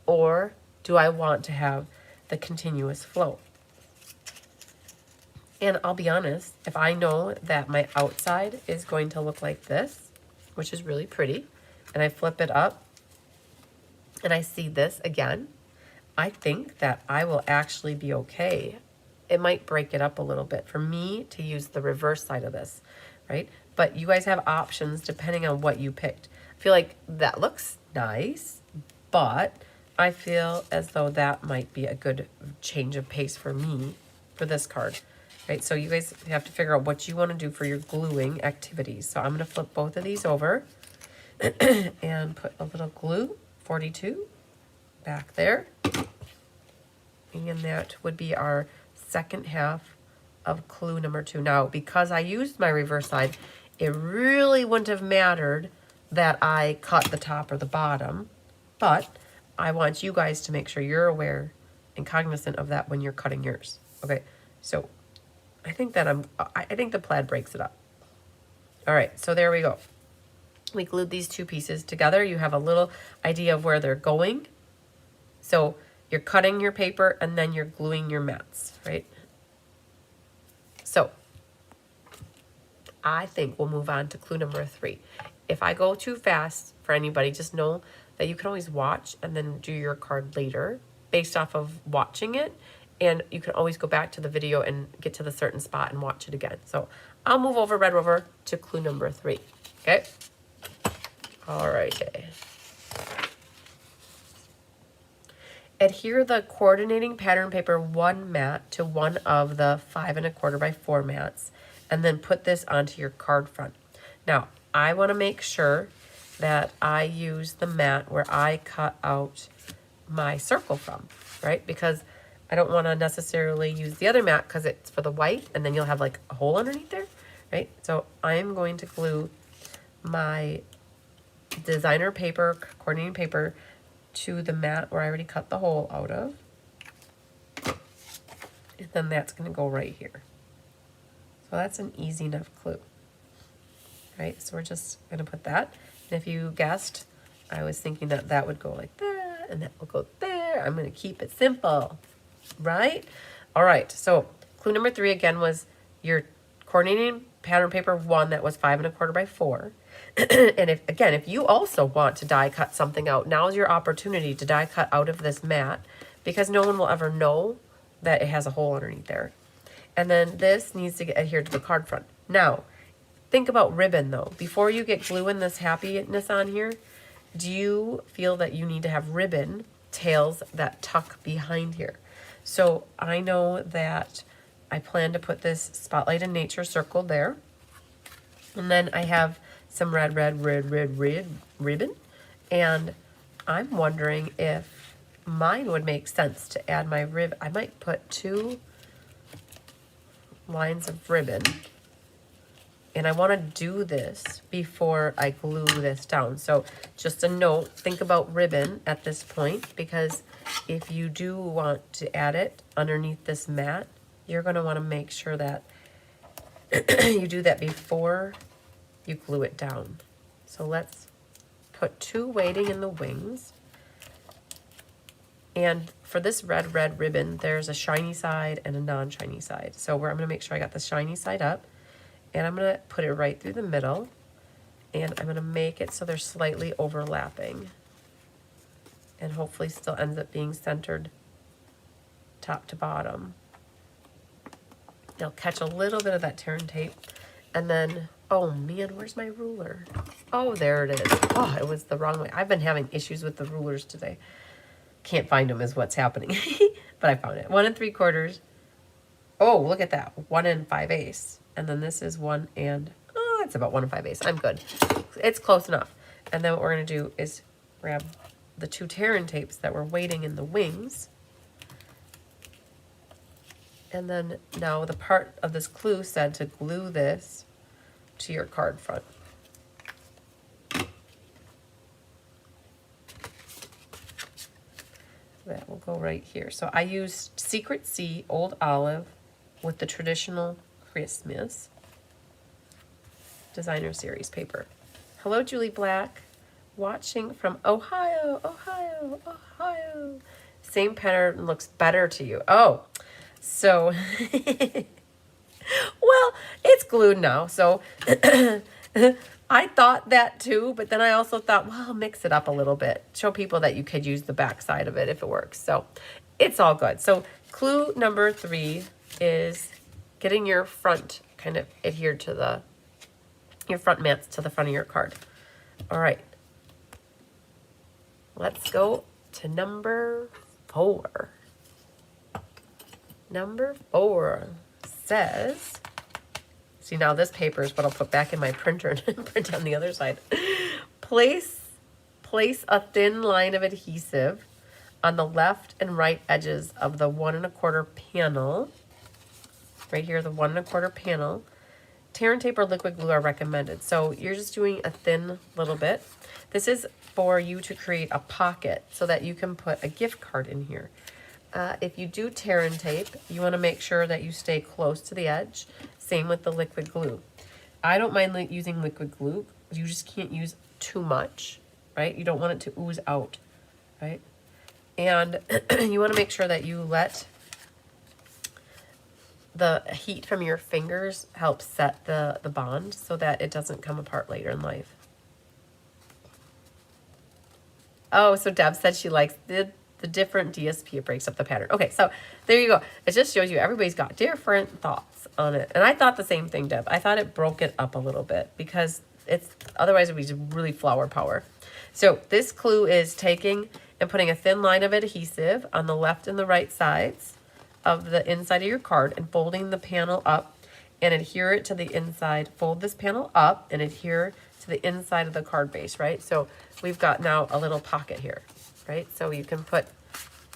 [SPEAKER 1] or do I want to have the continuous flow? And I'll be honest, if I know that my outside is going to look like this, which is really pretty, and I flip it up and I see this again, I think that I will actually be okay. It might break it up a little bit for me to use the reverse side of this, right? But you guys have options depending on what you picked. I feel like that looks nice, but I feel as though that might be a good change of pace for me for this card. Right, so you guys have to figure out what you want to do for your gluing activities. So I'm going to flip both of these over and put a little glue, 42, back there. And that would be our second half of clue number 2. Now, because I used my reverse side, it really wouldn't have mattered that I cut the top or the bottom, but I want you guys to make sure you're aware and cognizant of that when you're cutting yours. Okay, so I think the plaid breaks it up. All right, so there we go. We glued these two pieces together. You have a little idea of where they're going. So you're cutting your paper and then you're gluing your mats, right? So I think we'll move on to clue number 3. If I go too fast for anybody, just know that you can always watch and then do your card later based off of watching it. And you can always go back to the video and get to the certain spot and watch it again. So I'll move over, Red Rover, to clue number 3. Okay? All right. Adhere the coordinating pattern paper 1 mat to one of the 5 1/4 by 4 mats, and then put this onto your card front. Now, I want to make sure that I use the mat where I cut out my circle from, right? Because I don't want to necessarily use the other mat because it's for the white, and then you'll have like a hole underneath there, right? So I'm going to glue my designer paper, coordinating paper, to the mat where I already cut the hole out of. And then that's going to go right here. So that's an easy enough clue. Right, so we're just going to put that. And if you guessed, I was thinking that that would go like that, and that will go there. I'm going to keep it simple, right? All right, so clue number 3 again was your coordinating pattern paper 1 that was 5 1/4 by 4. And if you also want to die cut something out, now's your opportunity to die cut out of this mat, because no one will ever know that it has a hole underneath there. And then this needs to get adhered to the card front. Now, think about ribbon though. Before you get gluing this happiness on here, do you feel that you need to have ribbon tails that tuck behind here? So I know that I plan to put this Spotlight in Nature circle there. And then I have some red ribbon. And I'm wondering if mine would make sense to add my ribbon. I might put 2 lines of ribbon. And I want to do this before I glue this down. So just a note, think about ribbon at this point, because if you do want to add it underneath this mat, you're going to want to make sure that you do that before you glue it down. So let's put 2 waiting in the wings. And for this red ribbon, there's a shiny side and a non-shiny side. So I'm going to make sure I got the shiny side up. And I'm going to put it right through the middle. And I'm going to make it so they're slightly overlapping. And hopefully still ends up being centered top to bottom. Now catch a little bit of that turn tape. And then, oh man, where's my ruler? Oh, there it is. Oh, it was the wrong way. I've been having issues with the rulers today. Can't find them is what's happening. But I found it. 1 3/4. Oh, look at that. 1 5/8. And then this is 1 and, oh, it's about 1 5/8. I'm good. It's close enough. And then what we're going to do is grab the 2 tear-in tapes that were waiting in the wings. And then now the part of this clue said to glue this to your card front. That will go right here. So I used Secret Sea Old Olive with the traditional Christmas Designer Series paper. Hello, Julie Black, watching from Ohio, Ohio, Ohio. Same pattern looks better to you. Oh, so, well, it's glued now. So I thought that too, but then I also thought, well, mix it up a little bit. Show people that you could use the back side of it if it works. So it's all good. So clue number 3 is getting your front kind of adhered to your front mats to the front of your card. All right. Let's go to number 4. Number 4 says, see, now this paper is what I'll put back in my printer and print on the other side. Place a thin line of adhesive on the left and right edges of the 1 1/4 panel. Right here, the 1 1/4 panel. Tear and tape or liquid glue are recommended. So you're just doing a thin little bit. This is for you to create a pocket so that you can put a gift card in here. If you do tear and tape, you want to make sure that you stay close to the edge. Same with the liquid glue. I don't mind using liquid glue. You just can't use too much, right? You don't want it to ooze out, right? And you want to make sure that you let the heat from your fingers help set the bond so that it doesn't come apart later in life. Oh, so Deb said she likes the different DSP. It breaks up the pattern. Okay, so there you go. It just shows you everybody's got different thoughts on it. And I thought the same thing, Deb. I thought it broke it up a little bit because it's otherwise it would be just really flower power. So this clue is taking and putting a thin line of adhesive on the left and the right sides of the inside of your card and folding the panel up and adhere it to the inside. Fold this panel up and adhere to the inside of the card base, right? So we've got now a little pocket here, right? So you can put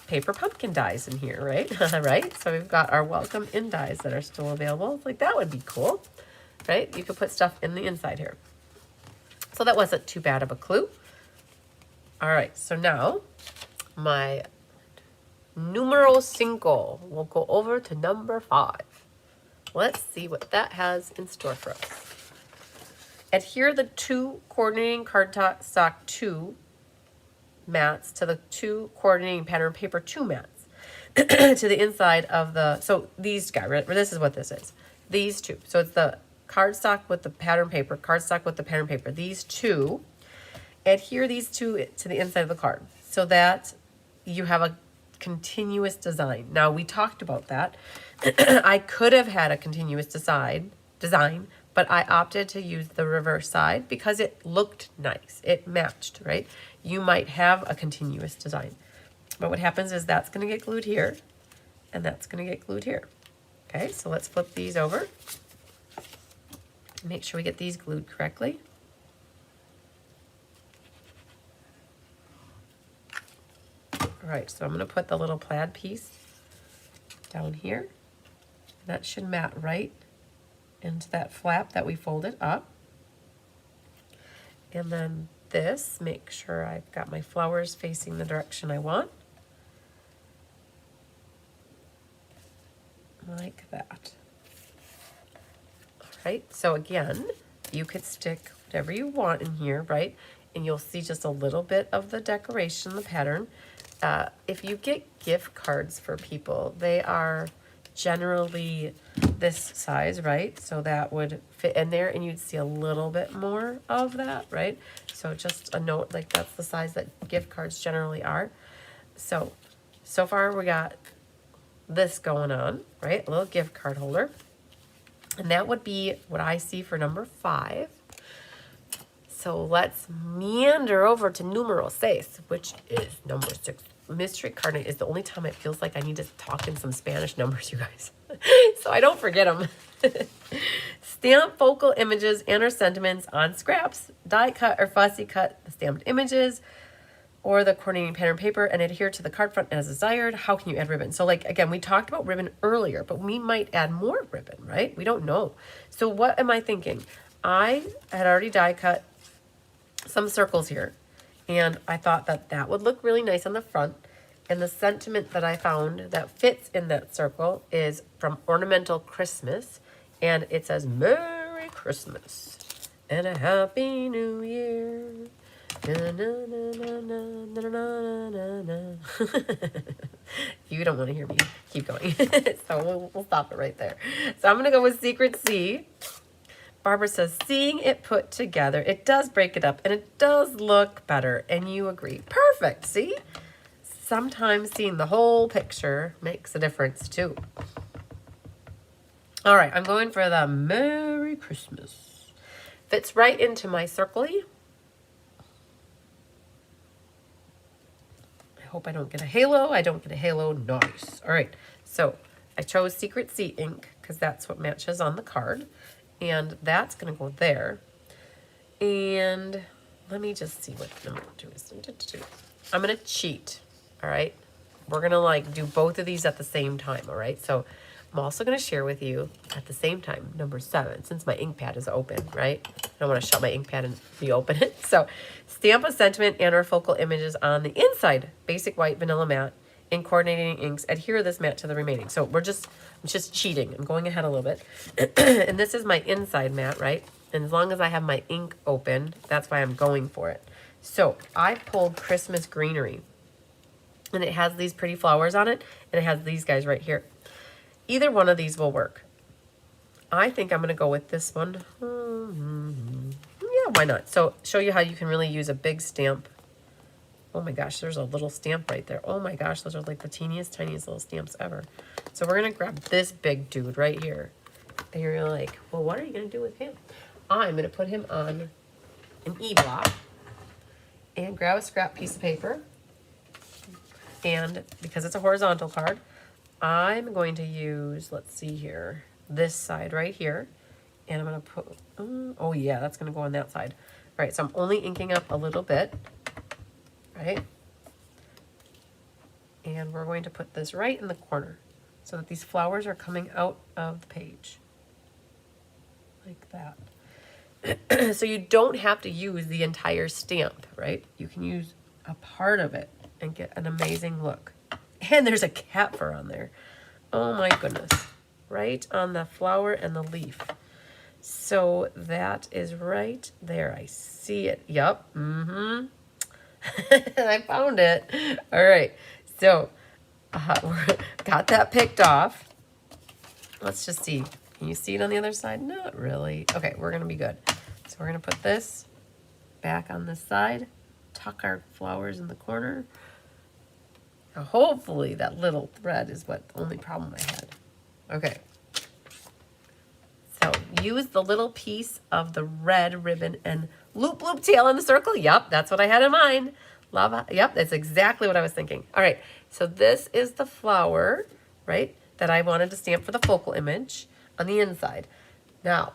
[SPEAKER 1] paper pumpkin dies in here, right? Right? So we've got our welcome in dies that are still available. Like that would be cool, right? You could put stuff in the inside here. So that wasn't too bad of a clue. All right, so now my numero 5. We'll go over to number 5. Let's see what that has in store for us. Adhere the 2 coordinating cardstock 2 mats to the 2 coordinating pattern paper 2 mats to the inside of the, so these guys, this is what this is. These two. So it's the cardstock with the pattern paper, cardstock with the pattern paper. These two, adhere these two to the inside of the card so that you have a continuous design. Now we talked about that. I could have had a continuous design, but I opted to use the reverse side because it looked nice. It matched, right? You might have a continuous design, but what happens is that's going to get glued here and that's going to get glued here. Okay, so let's flip these over. Make sure we get these glued correctly. All right, so I'm going to put the little plaid piece down here. That should mat right into that flap that we folded up. And then this, make sure I've got my flowers facing the direction I want. Like that. All right, so again, you could stick whatever you want in here, right? And you'll see just a little bit of the decoration, the pattern. If you get gift cards for people, they are generally this size, right? So that would fit in there and you'd see a little bit more of that, right? So just a note, like that's the size that gift cards generally are. So far we got this going on, right? A little gift card holder. And that would be what I see for number 5. So let's meander over to numero 6, which is number 6. Mystery card night is the only time it feels like I need to talk in some Spanish numbers, you guys. So I don't forget them. Stamp focal images and or sentiments on scraps. Die cut or fussy cut the stamped images or the coordinating pattern paper and adhere to the card front as desired. How can you add ribbon? So like, again, we talked about ribbon earlier, but we might add more ribbon, right? We don't know. So what am I thinking? I had already die cut some circles here. And I thought that that would look really nice on the front. And the sentiment that I found that fits in that circle is from Ornamental Christmas. And it says, Merry Christmas and a Happy New Year. You don't want to hear me keep going. So we'll stop it right there. So I'm going to go with Secret C. Barbara says, seeing it put together, it does break it up and it does look better. And you agree. Perfect. See? Sometimes seeing the whole picture makes a difference too. All right. I'm going for the Merry Christmas. Fits right into my circle-y. I hope I don't get a halo. I don't get a halo. Nice. All right. So I chose Secret C ink because that's what matches on the card. And that's going to go there. And let me just see what number 2 is. I'm going to cheat. all right? We're gonna like do both of these at the same time, all right? So I'm also gonna share with you at the same time, number 7, since my ink pad is open, right? I don't wanna shut my ink pad and reopen it. So stamp a sentiment and or focal images on the inside, basic white vanilla matte, in coordinating inks, adhere this matte to the remaining. So I'm just cheating. I'm going ahead a little bit. And this is my inside matte, right? And as long as I have my ink open, that's why I'm going for it. So I pulled Christmas Greenery. And it has these pretty flowers on it. And it has these guys right here. Either one of these will work. I think I'm going to go with this one. Yeah, why not? So show you how you can really use a big stamp. Oh my gosh, there's a little stamp right there. Oh my gosh, those are like the teeniest, tiniest little stamps ever. So we're going to grab this big dude right here. And you're like, well, what are you going to do with him? I'm going to put him on an E-block and grab a scrap piece of paper. And because it's a horizontal card, I'm going to use, let's see here, this side right here. And I'm going to put, oh yeah, that's going to go on that side. All right, so I'm only inking up a little bit. Right? And we're going to put this right in the corner so that these flowers are coming out of the page. Like that. So you don't have to use the entire stamp, right? You can use a part of it and get an amazing look. And there's a cat fur on there. Oh my goodness. Right on the flower and the leaf. So that is right there. I see it. Yup. I found it. All right. So got that picked off. Let's just see. Can you see it on the other side? Not really. Okay, we're going to be good. So we're going to put this back on this side. Tuck our flowers in the corner. Now, hopefully that little thread is what the only problem I had. Okay. So use the little piece of the red ribbon and loop tail in the circle. Yep, that's what I had in mind. Love. Yep, that's exactly what I was thinking. All right, so this is the flower, right, that I wanted to stamp for the focal image on the inside. Now,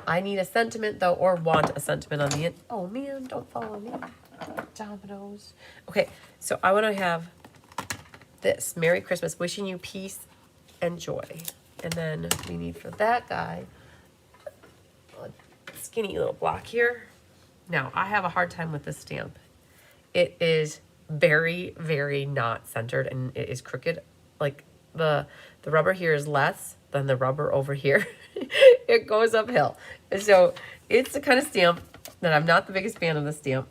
[SPEAKER 1] I need a sentiment, though, or want a sentiment on the inside. Oh, man, don't follow me. Dominoes. Okay, so I want to have this. Merry Christmas, wishing you peace and joy. And then we need for that guy a skinny little block here. Now, I have a hard time with this stamp. It is very, very not centered, and it is crooked. Like the rubber here is less than the rubber over here. It goes uphill. And so it's the kind of stamp that I'm not the biggest fan of the stamp.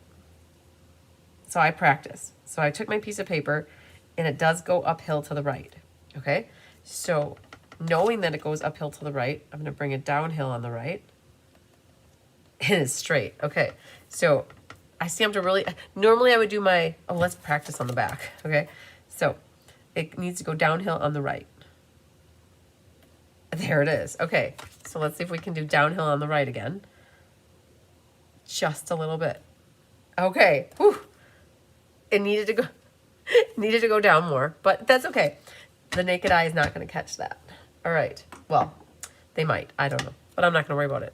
[SPEAKER 1] So I practice. So I took my piece of paper, and it does go uphill to the right. Okay? So knowing that it goes uphill to the right, I'm going to bring it downhill on the right. And it's straight. Okay. So I stamped a really, normally I would do my, oh, let's practice on the back. Okay. So it needs to go downhill on the right. There it is. Okay. So let's see if we can do downhill on the right again. Just a little bit. Okay. Whew. It needed to go down more, but that's okay. The naked eye is not going to catch that. All right. Well, they might. I don't know, but I'm not going to worry about it.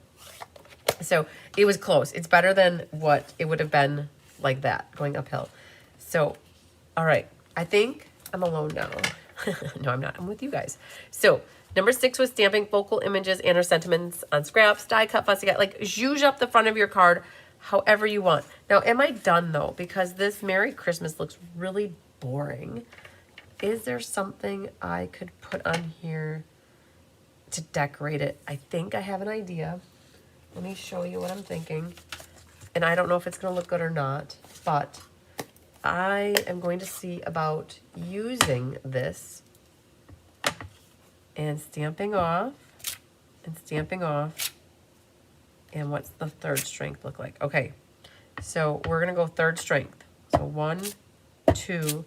[SPEAKER 1] So it was close. It's better than what it would have been like that, going uphill. So, all right. I think I'm alone now. No, I'm not. I'm with you guys. So number 6 was stamping focal images and or sentiments on scraps, die cut, fussy cut. Like, zhuzh up the front of your card however you want. Now, am I done, though? Because this Merry Christmas looks really boring. Is there something I could put on here to decorate it? I think I have an idea. Let me show you what I'm thinking. And I don't know if it's going to look good or not, but I am going to see about using this and stamping off and stamping off. And what's the third strength look like? Okay, so we're going to go third strength. So 1, 2,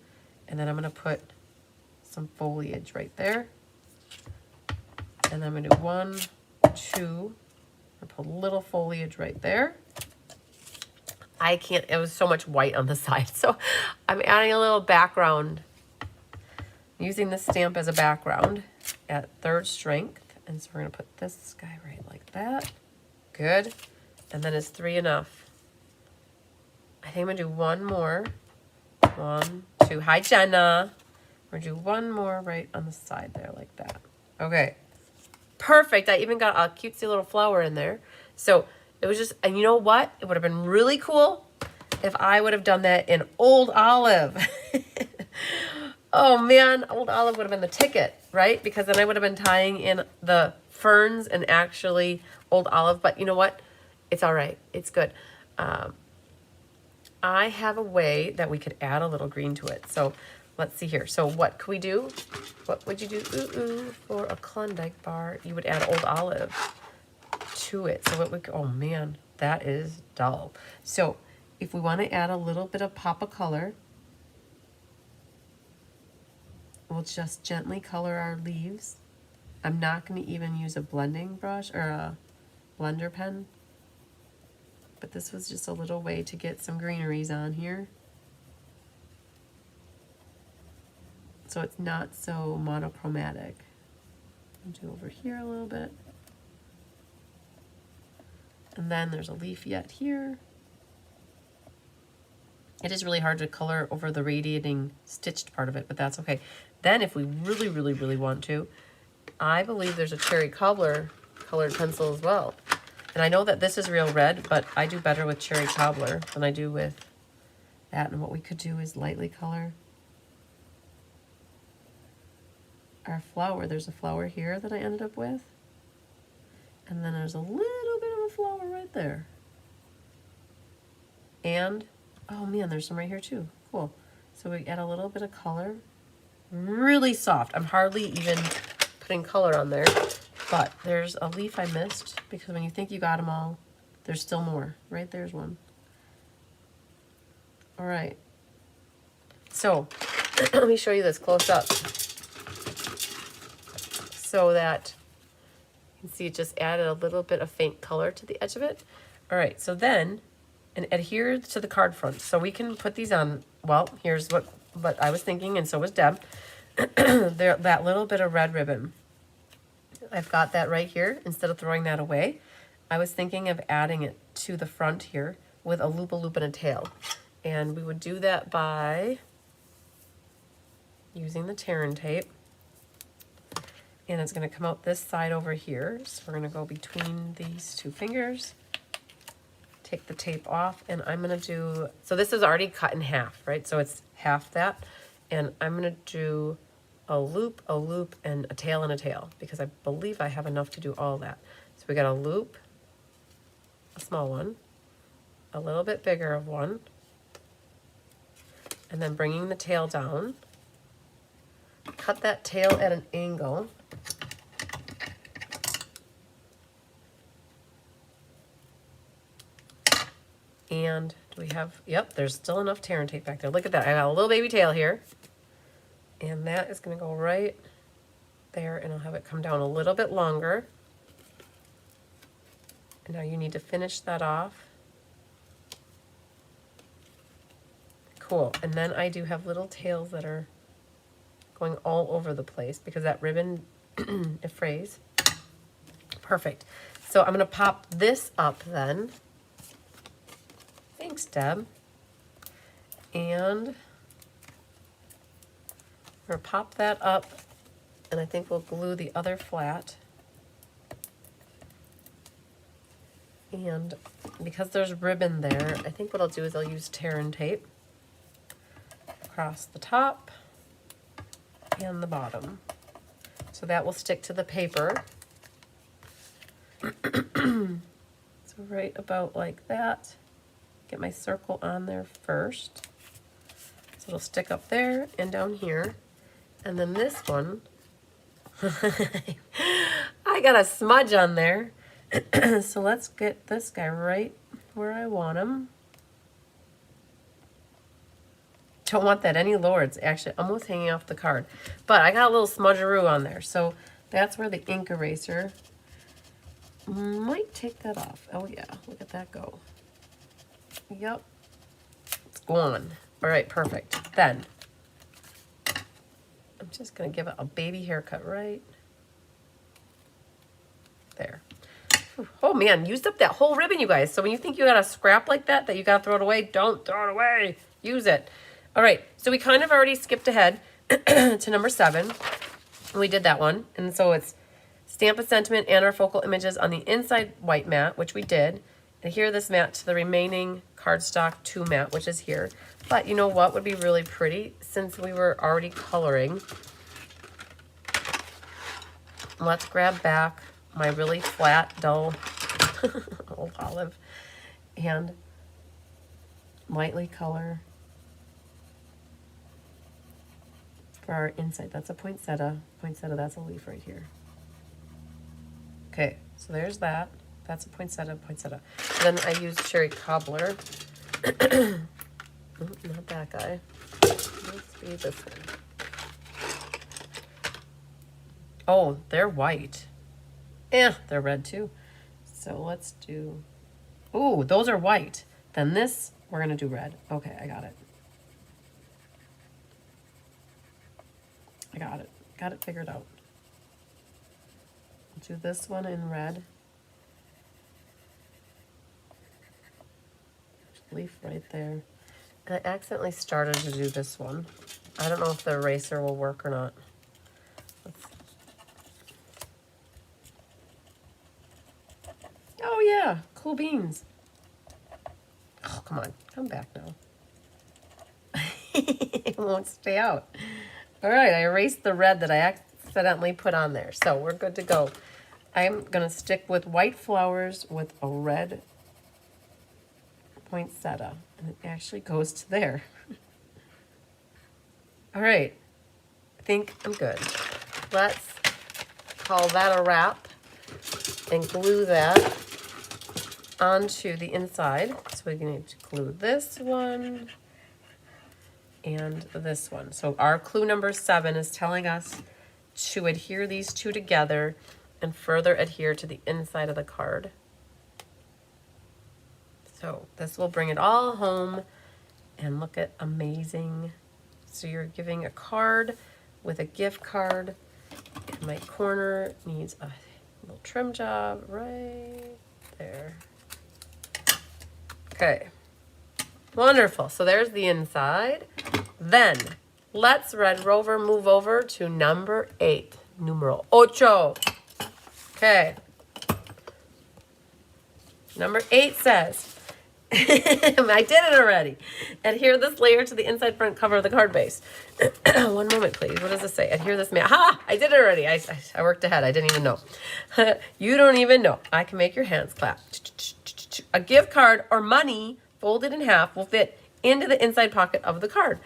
[SPEAKER 1] and then I'm going to put some foliage right there. And then I'm going to do 1, 2, and put a little foliage right there. I can't, it was so much white on the side. So I'm adding a little background, using this stamp as a background at third strength. And so we're going to put this guy right like that. Good. And then is 3 enough? I think I'm going to do one more. 1, 2. Hi, Jenna. We're going to do one more right on the side there like that. Okay. Perfect. I even got a cutesy little flower in there. So it was just, and you know what? It would have been really cool if I would have done that in Old Olive. Oh man, Old Olive would have been the ticket, right? Because then I would have been tying in the ferns and actually Old Olive. But you know what? It's all right. It's good. I have a way that we could add a little green to it. So let's see here. So what could we do? What would you do? For a Klondike bar, you would add Old Olive to it. So what we, oh man, that is dull. So if we want to add a little bit of pop of color, we'll just gently color our leaves. I'm not going to even use a blending brush or a blender pen, but this was just a little way to get some greeneries on here. So it's not so monochromatic. I'll do over here a little bit. And then there's a leaf yet here. It is really hard to color over the radiating stitched part of it, but that's okay. Then if we really, really, really want to, I believe there's a cherry cobbler colored pencil as well. And I know that this is real red, but I do better with cherry cobbler than I do with that. And what we could do is lightly color our flower. There's a flower here that I ended up with. And then there's a little bit of a flower right there. And, oh man, there's some right here too. Cool. So we add a little bit of color. Really soft. I'm hardly even putting color on there. But there's a leaf I missed because when you think you got them all, there's still more. Right there's one. All right. So let me show you this close up so that you can see it just added a little bit of faint color to the edge of it. All right, so then, and adhere to the card front. So we can put these on, well, here's what I was thinking, and so was Deb. There, that little bit of red ribbon. I've got that right here. Instead of throwing that away, I was thinking of adding it to the front here with a loop and a tail. And we would do that by using the Terran tape. And it's going to come out this side over here. So we're going to go between these two fingers, take the tape off, and I'm going to do, so this is already cut in half, right? So it's half that. And I'm going to do a loop, and a tail, because I believe I have enough to do all that. So we got a loop, a small one, a little bit bigger of one, and then bringing the tail down, cut that tail at an angle, and do we have, yep, there's still enough Terran tape back there. Look at that, I got a little baby tail here. And that is going to go right there, and I'll have it come down a little bit longer. And now you need to finish that off. Cool. And then I do have little tails that are going all over the place because that ribbon, it frays. Perfect. So I'm going to pop this up then. Thanks, Deb. And we're going to pop that up, and I think we'll glue the other flat. And because there's ribbon there, I think what I'll do is I'll use Terran tape across the top and the bottom. So that will stick to the paper. So right about like that. Get my circle on there first. So it'll stick up there and down here. And then this one, I got a smudge on there. So let's get this guy right where I want him. Don't want that any lower. It's actually almost hanging off the card. But I got a little smudgeroo on there. So that's where the ink eraser might take that off. Oh yeah, look at that go. Yep, it's gone. All right, perfect. Then I'm just going to give it a baby haircut right there. Oh man, used up that whole ribbon, you guys. So when you think you got a scrap like that you got to throw it away, don't throw it away. Use it. All right, so we kind of already skipped ahead to number 7. We did that one. And so it's stamp a sentiment and our focal images on the inside white mat, which we did. Adhere this mat to the remaining cardstock 2 mat, which is here. But you know what would be really pretty? Since we were already coloring, let's grab back my really flat, dull old olive and lightly color for our inside. That's a poinsettia. Poinsettia, that's a leaf right here. Okay, so there's that. That's a poinsettia, poinsettia. Then I used cherry cobbler. Oh, not that guy. Let's be this one. Oh, they're white. Yeah, they're red too. So let's do... Ooh, those are white. Then this, we're going to do red. Okay, I got it. I got it. Got it figured out. Do this one in red. Leaf right there. And I accidentally started to do this one. I don't know if the eraser will work or not. Oh yeah, cool beans. Oh, come on, come back now. It won't stay out. All right, I erased the red that I accidentally put on there. So we're good to go. I'm gonna stick with white flowers with a red poinsettia. And it actually goes to there. All right, I think I'm good. Let's call that a wrap and glue that onto the inside. So we're going to glue this one and this one. So our clue number 7 is telling us to adhere these 2 together and further adhere to the inside of the card. So this will bring it all home and look at amazing. So you're giving a card with a gift card. And my corner needs a little trim job right there. Okay, wonderful. So there's the inside. Then let's Red Rover move over to number 8, numero ocho. Okay. Number 8 says, I did it already. Adhere this layer to the inside front cover of the card base. One moment, please. What does this say? Adhere this mat. Ha! I did it already. I worked ahead. I didn't even know. You don't even know. I can make your hands clap. A gift card or money folded in half will fit into the inside pocket of the card.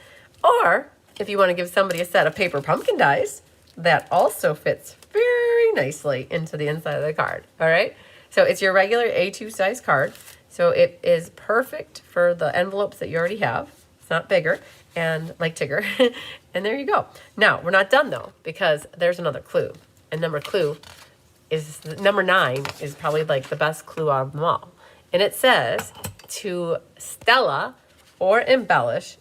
[SPEAKER 1] Or if you want to give somebody a set of paper pumpkin dice, that also fits very nicely into the inside of the card. All right. So it's your regular A2 size card. So it is perfect for the envelopes that you already have. It's not bigger and like Tigger. And there you go. Now we're not done though, because there's another clue. And number 9 is probably like the best clue out of them all. And it says to Stella or embellish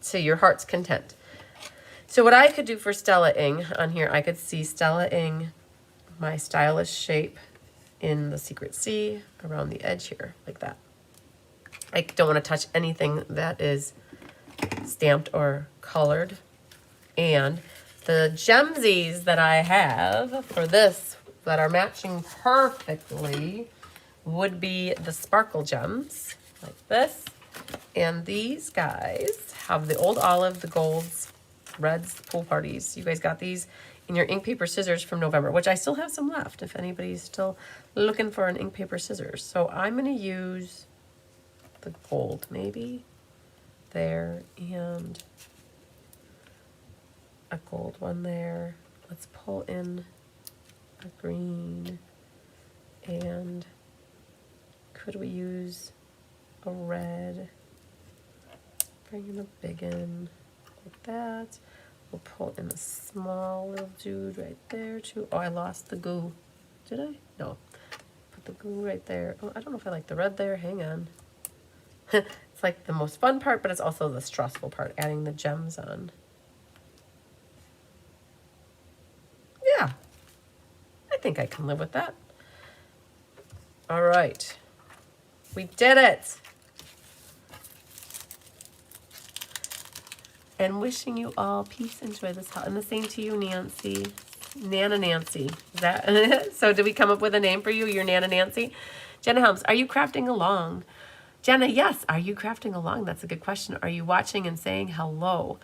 [SPEAKER 1] to your heart's content. So what I could do for Stella-ing on here, I could see Stella-ing my stylish shape in the secret C around the edge here, like that. I don't want to touch anything that is stamped or colored. And the gemsies that I have for this that are matching perfectly would be the sparkle gems, like this. And these guys have the old olive, the golds, reds, pool parties. You guys got these in your ink paper scissors from November, which I still have some left if anybody's still looking for an ink paper scissors. So I'm going to use the gold maybe there and a gold one there. Let's pull in a green, and could we use a red? Bring in a big one like that. We'll pull in a small little dude right there too. Oh, I lost the goo. Did I? No. Put the goo right there. Oh, I don't know if I like the red there. Hang on. It's like the most fun part, but it's also the stressful part, adding the gems on. Yeah. I think I can live with that. All right. We did it. And wishing you all peace and joy this holiday. And the same to you, Nancy. Nana Nancy. Is that so? Did we come up with a name for you? You're Nana Nancy. Jenna Helms, are you crafting along? Jenna, yes. Are you crafting along? That's a good question. Are you watching and saying hello?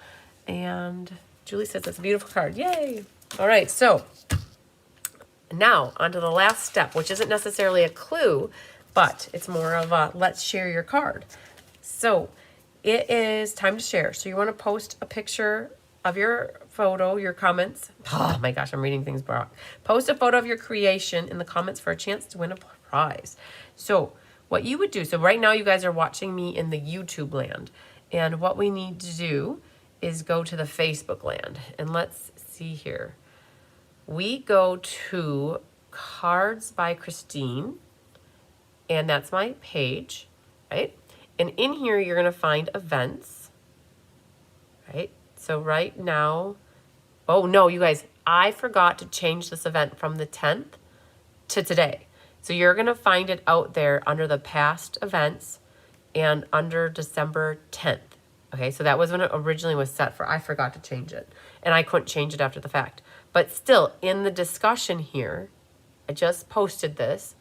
[SPEAKER 1] And Julie says that's a beautiful card. Yay. All right. So now on to the last step, which isn't necessarily a clue, but it's more of a let's share your card. So it is time to share. So you want to post a picture of your photo, your comments. Oh my gosh, I'm reading things wrong. Post a photo of your creation in the comments for a chance to win a prize. So what you would do, so right now you guys are watching me in the YouTube land. And what we need to do is go to the Facebook land. And let's see here. We go to Cards by Christine. And that's my page, right? And in here, you're going to find events, right? So right now, oh no, you guys, I forgot to change this event from the 10th to today. So you're going to find it out there under the past events and under December 10th. Okay, so that was when it originally was set for. I forgot to change it. And I couldn't change it after the fact. But still, in the discussion here, I just posted this.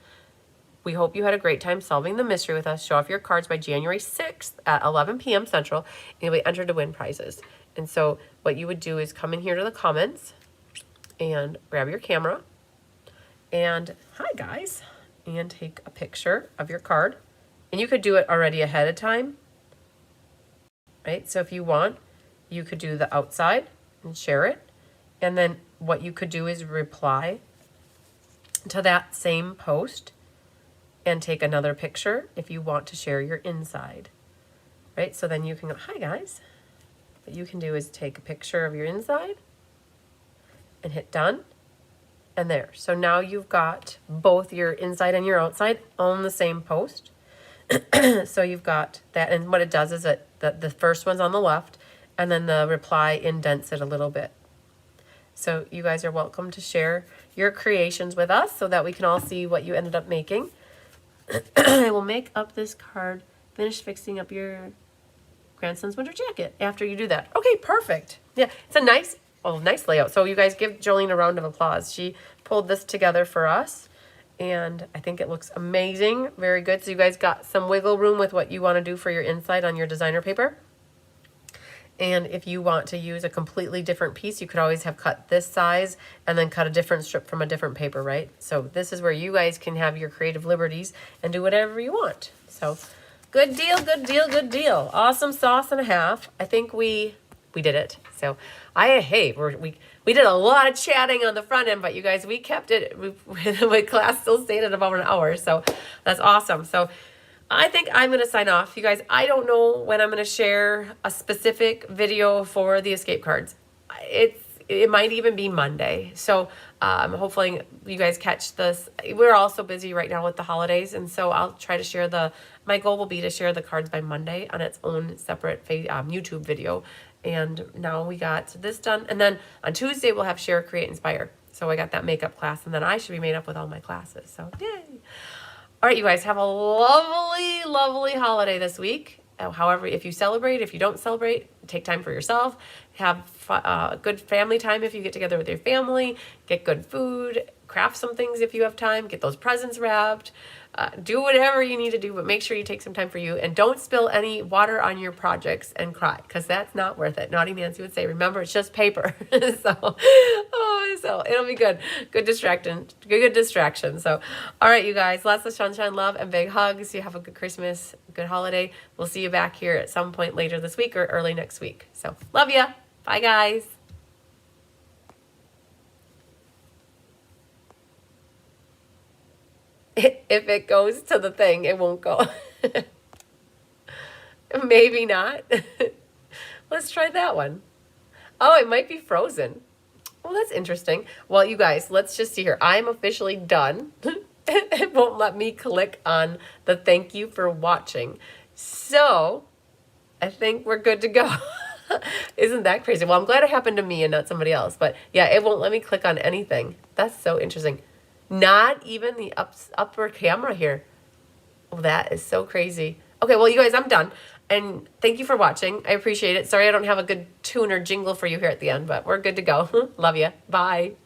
[SPEAKER 1] We hope you had a great time solving the mystery with us. Show off your cards by January 6th at 11 p.m. Central, and you'll be entered to win prizes. And so what you would do is come in here to the comments and grab your camera and, hi guys, and take a picture of your card. And you could do it already ahead of time, right? So if you want, you could do the outside and share it. And then what you could do is reply to that same post and take another picture if you want to share your inside, right? So then you can go, hi guys. What you can do is take a picture of your inside and hit done. And there. So now you've got both your inside and your outside on the same post. So you've got that. And what it does is that the first one's on the left and then the reply indents it a little bit. So you guys are welcome to share your creations with us so that we can all see what you ended up making. I will make up this card, finish fixing up your grandson's winter jacket after you do that. Okay, perfect. Yeah, it's a nice layout. So you guys give Jolene a round of applause. She pulled this together for us, and I think it looks amazing. Very good. So you guys got some wiggle room with what you want to do for your inside on your designer paper. And if you want to use a completely different piece, you could always have cut this size and then cut a different strip from a different paper, right? So this is where you guys can have your creative liberties and do whatever you want. So good deal, good deal, good deal. Awesome sauce and a half. I think we did it. So we did a lot of chatting on the front end, but you guys, we kept it. My class still stayed at about an hour. So that's awesome. So I think I'm going to sign off. You guys, I don't know when I'm going to share a specific video for the escape cards. It might even be Monday. So hopefully you guys catch this. We're all so busy right now with the holidays. And so I'll try to share my goal will be to share the cards by Monday on its own separate YouTube video. And now we got this done. And then on Tuesday, we'll have Share, Create, Inspire. So I got that makeup class. And then I should be made up with all my classes. So yay. All right, you guys, have a lovely, lovely holiday this week. However, if you celebrate, if you don't celebrate, take time for yourself. Have good family time if you get together with your family. Get good food. Craft some things if you have time. Get those presents wrapped. Do whatever you need to do, but make sure you take some time for you. And don't spill any water on your projects and cry, because that's not worth it. Naughty Nancy would say, remember, it's just paper. So it'll be good. Good distraction. So, all right, you guys, lots of sunshine, love, and big hugs. You have a good Christmas, good holiday. We'll see you back here at some point later this week or early next week. So, love ya. Bye, guys. If it goes to the thing, it won't go. Maybe not. Let's try that one. Oh, it might be frozen. Well, that's interesting. Well, you guys, let's just see here. I'm officially done. It won't let me click on the thank you for watching. So I think we're good to go. Isn't that crazy? Well, I'm glad it happened to me and not somebody else. But yeah, it won't let me click on anything. That's so interesting. Not even the upper camera here. Well, that is so crazy. Okay, well, you guys, I'm done. And thank you for watching. I appreciate it. Sorry I don't have a good tune or jingle for you here at the end, but we're good to go. Love you. Bye.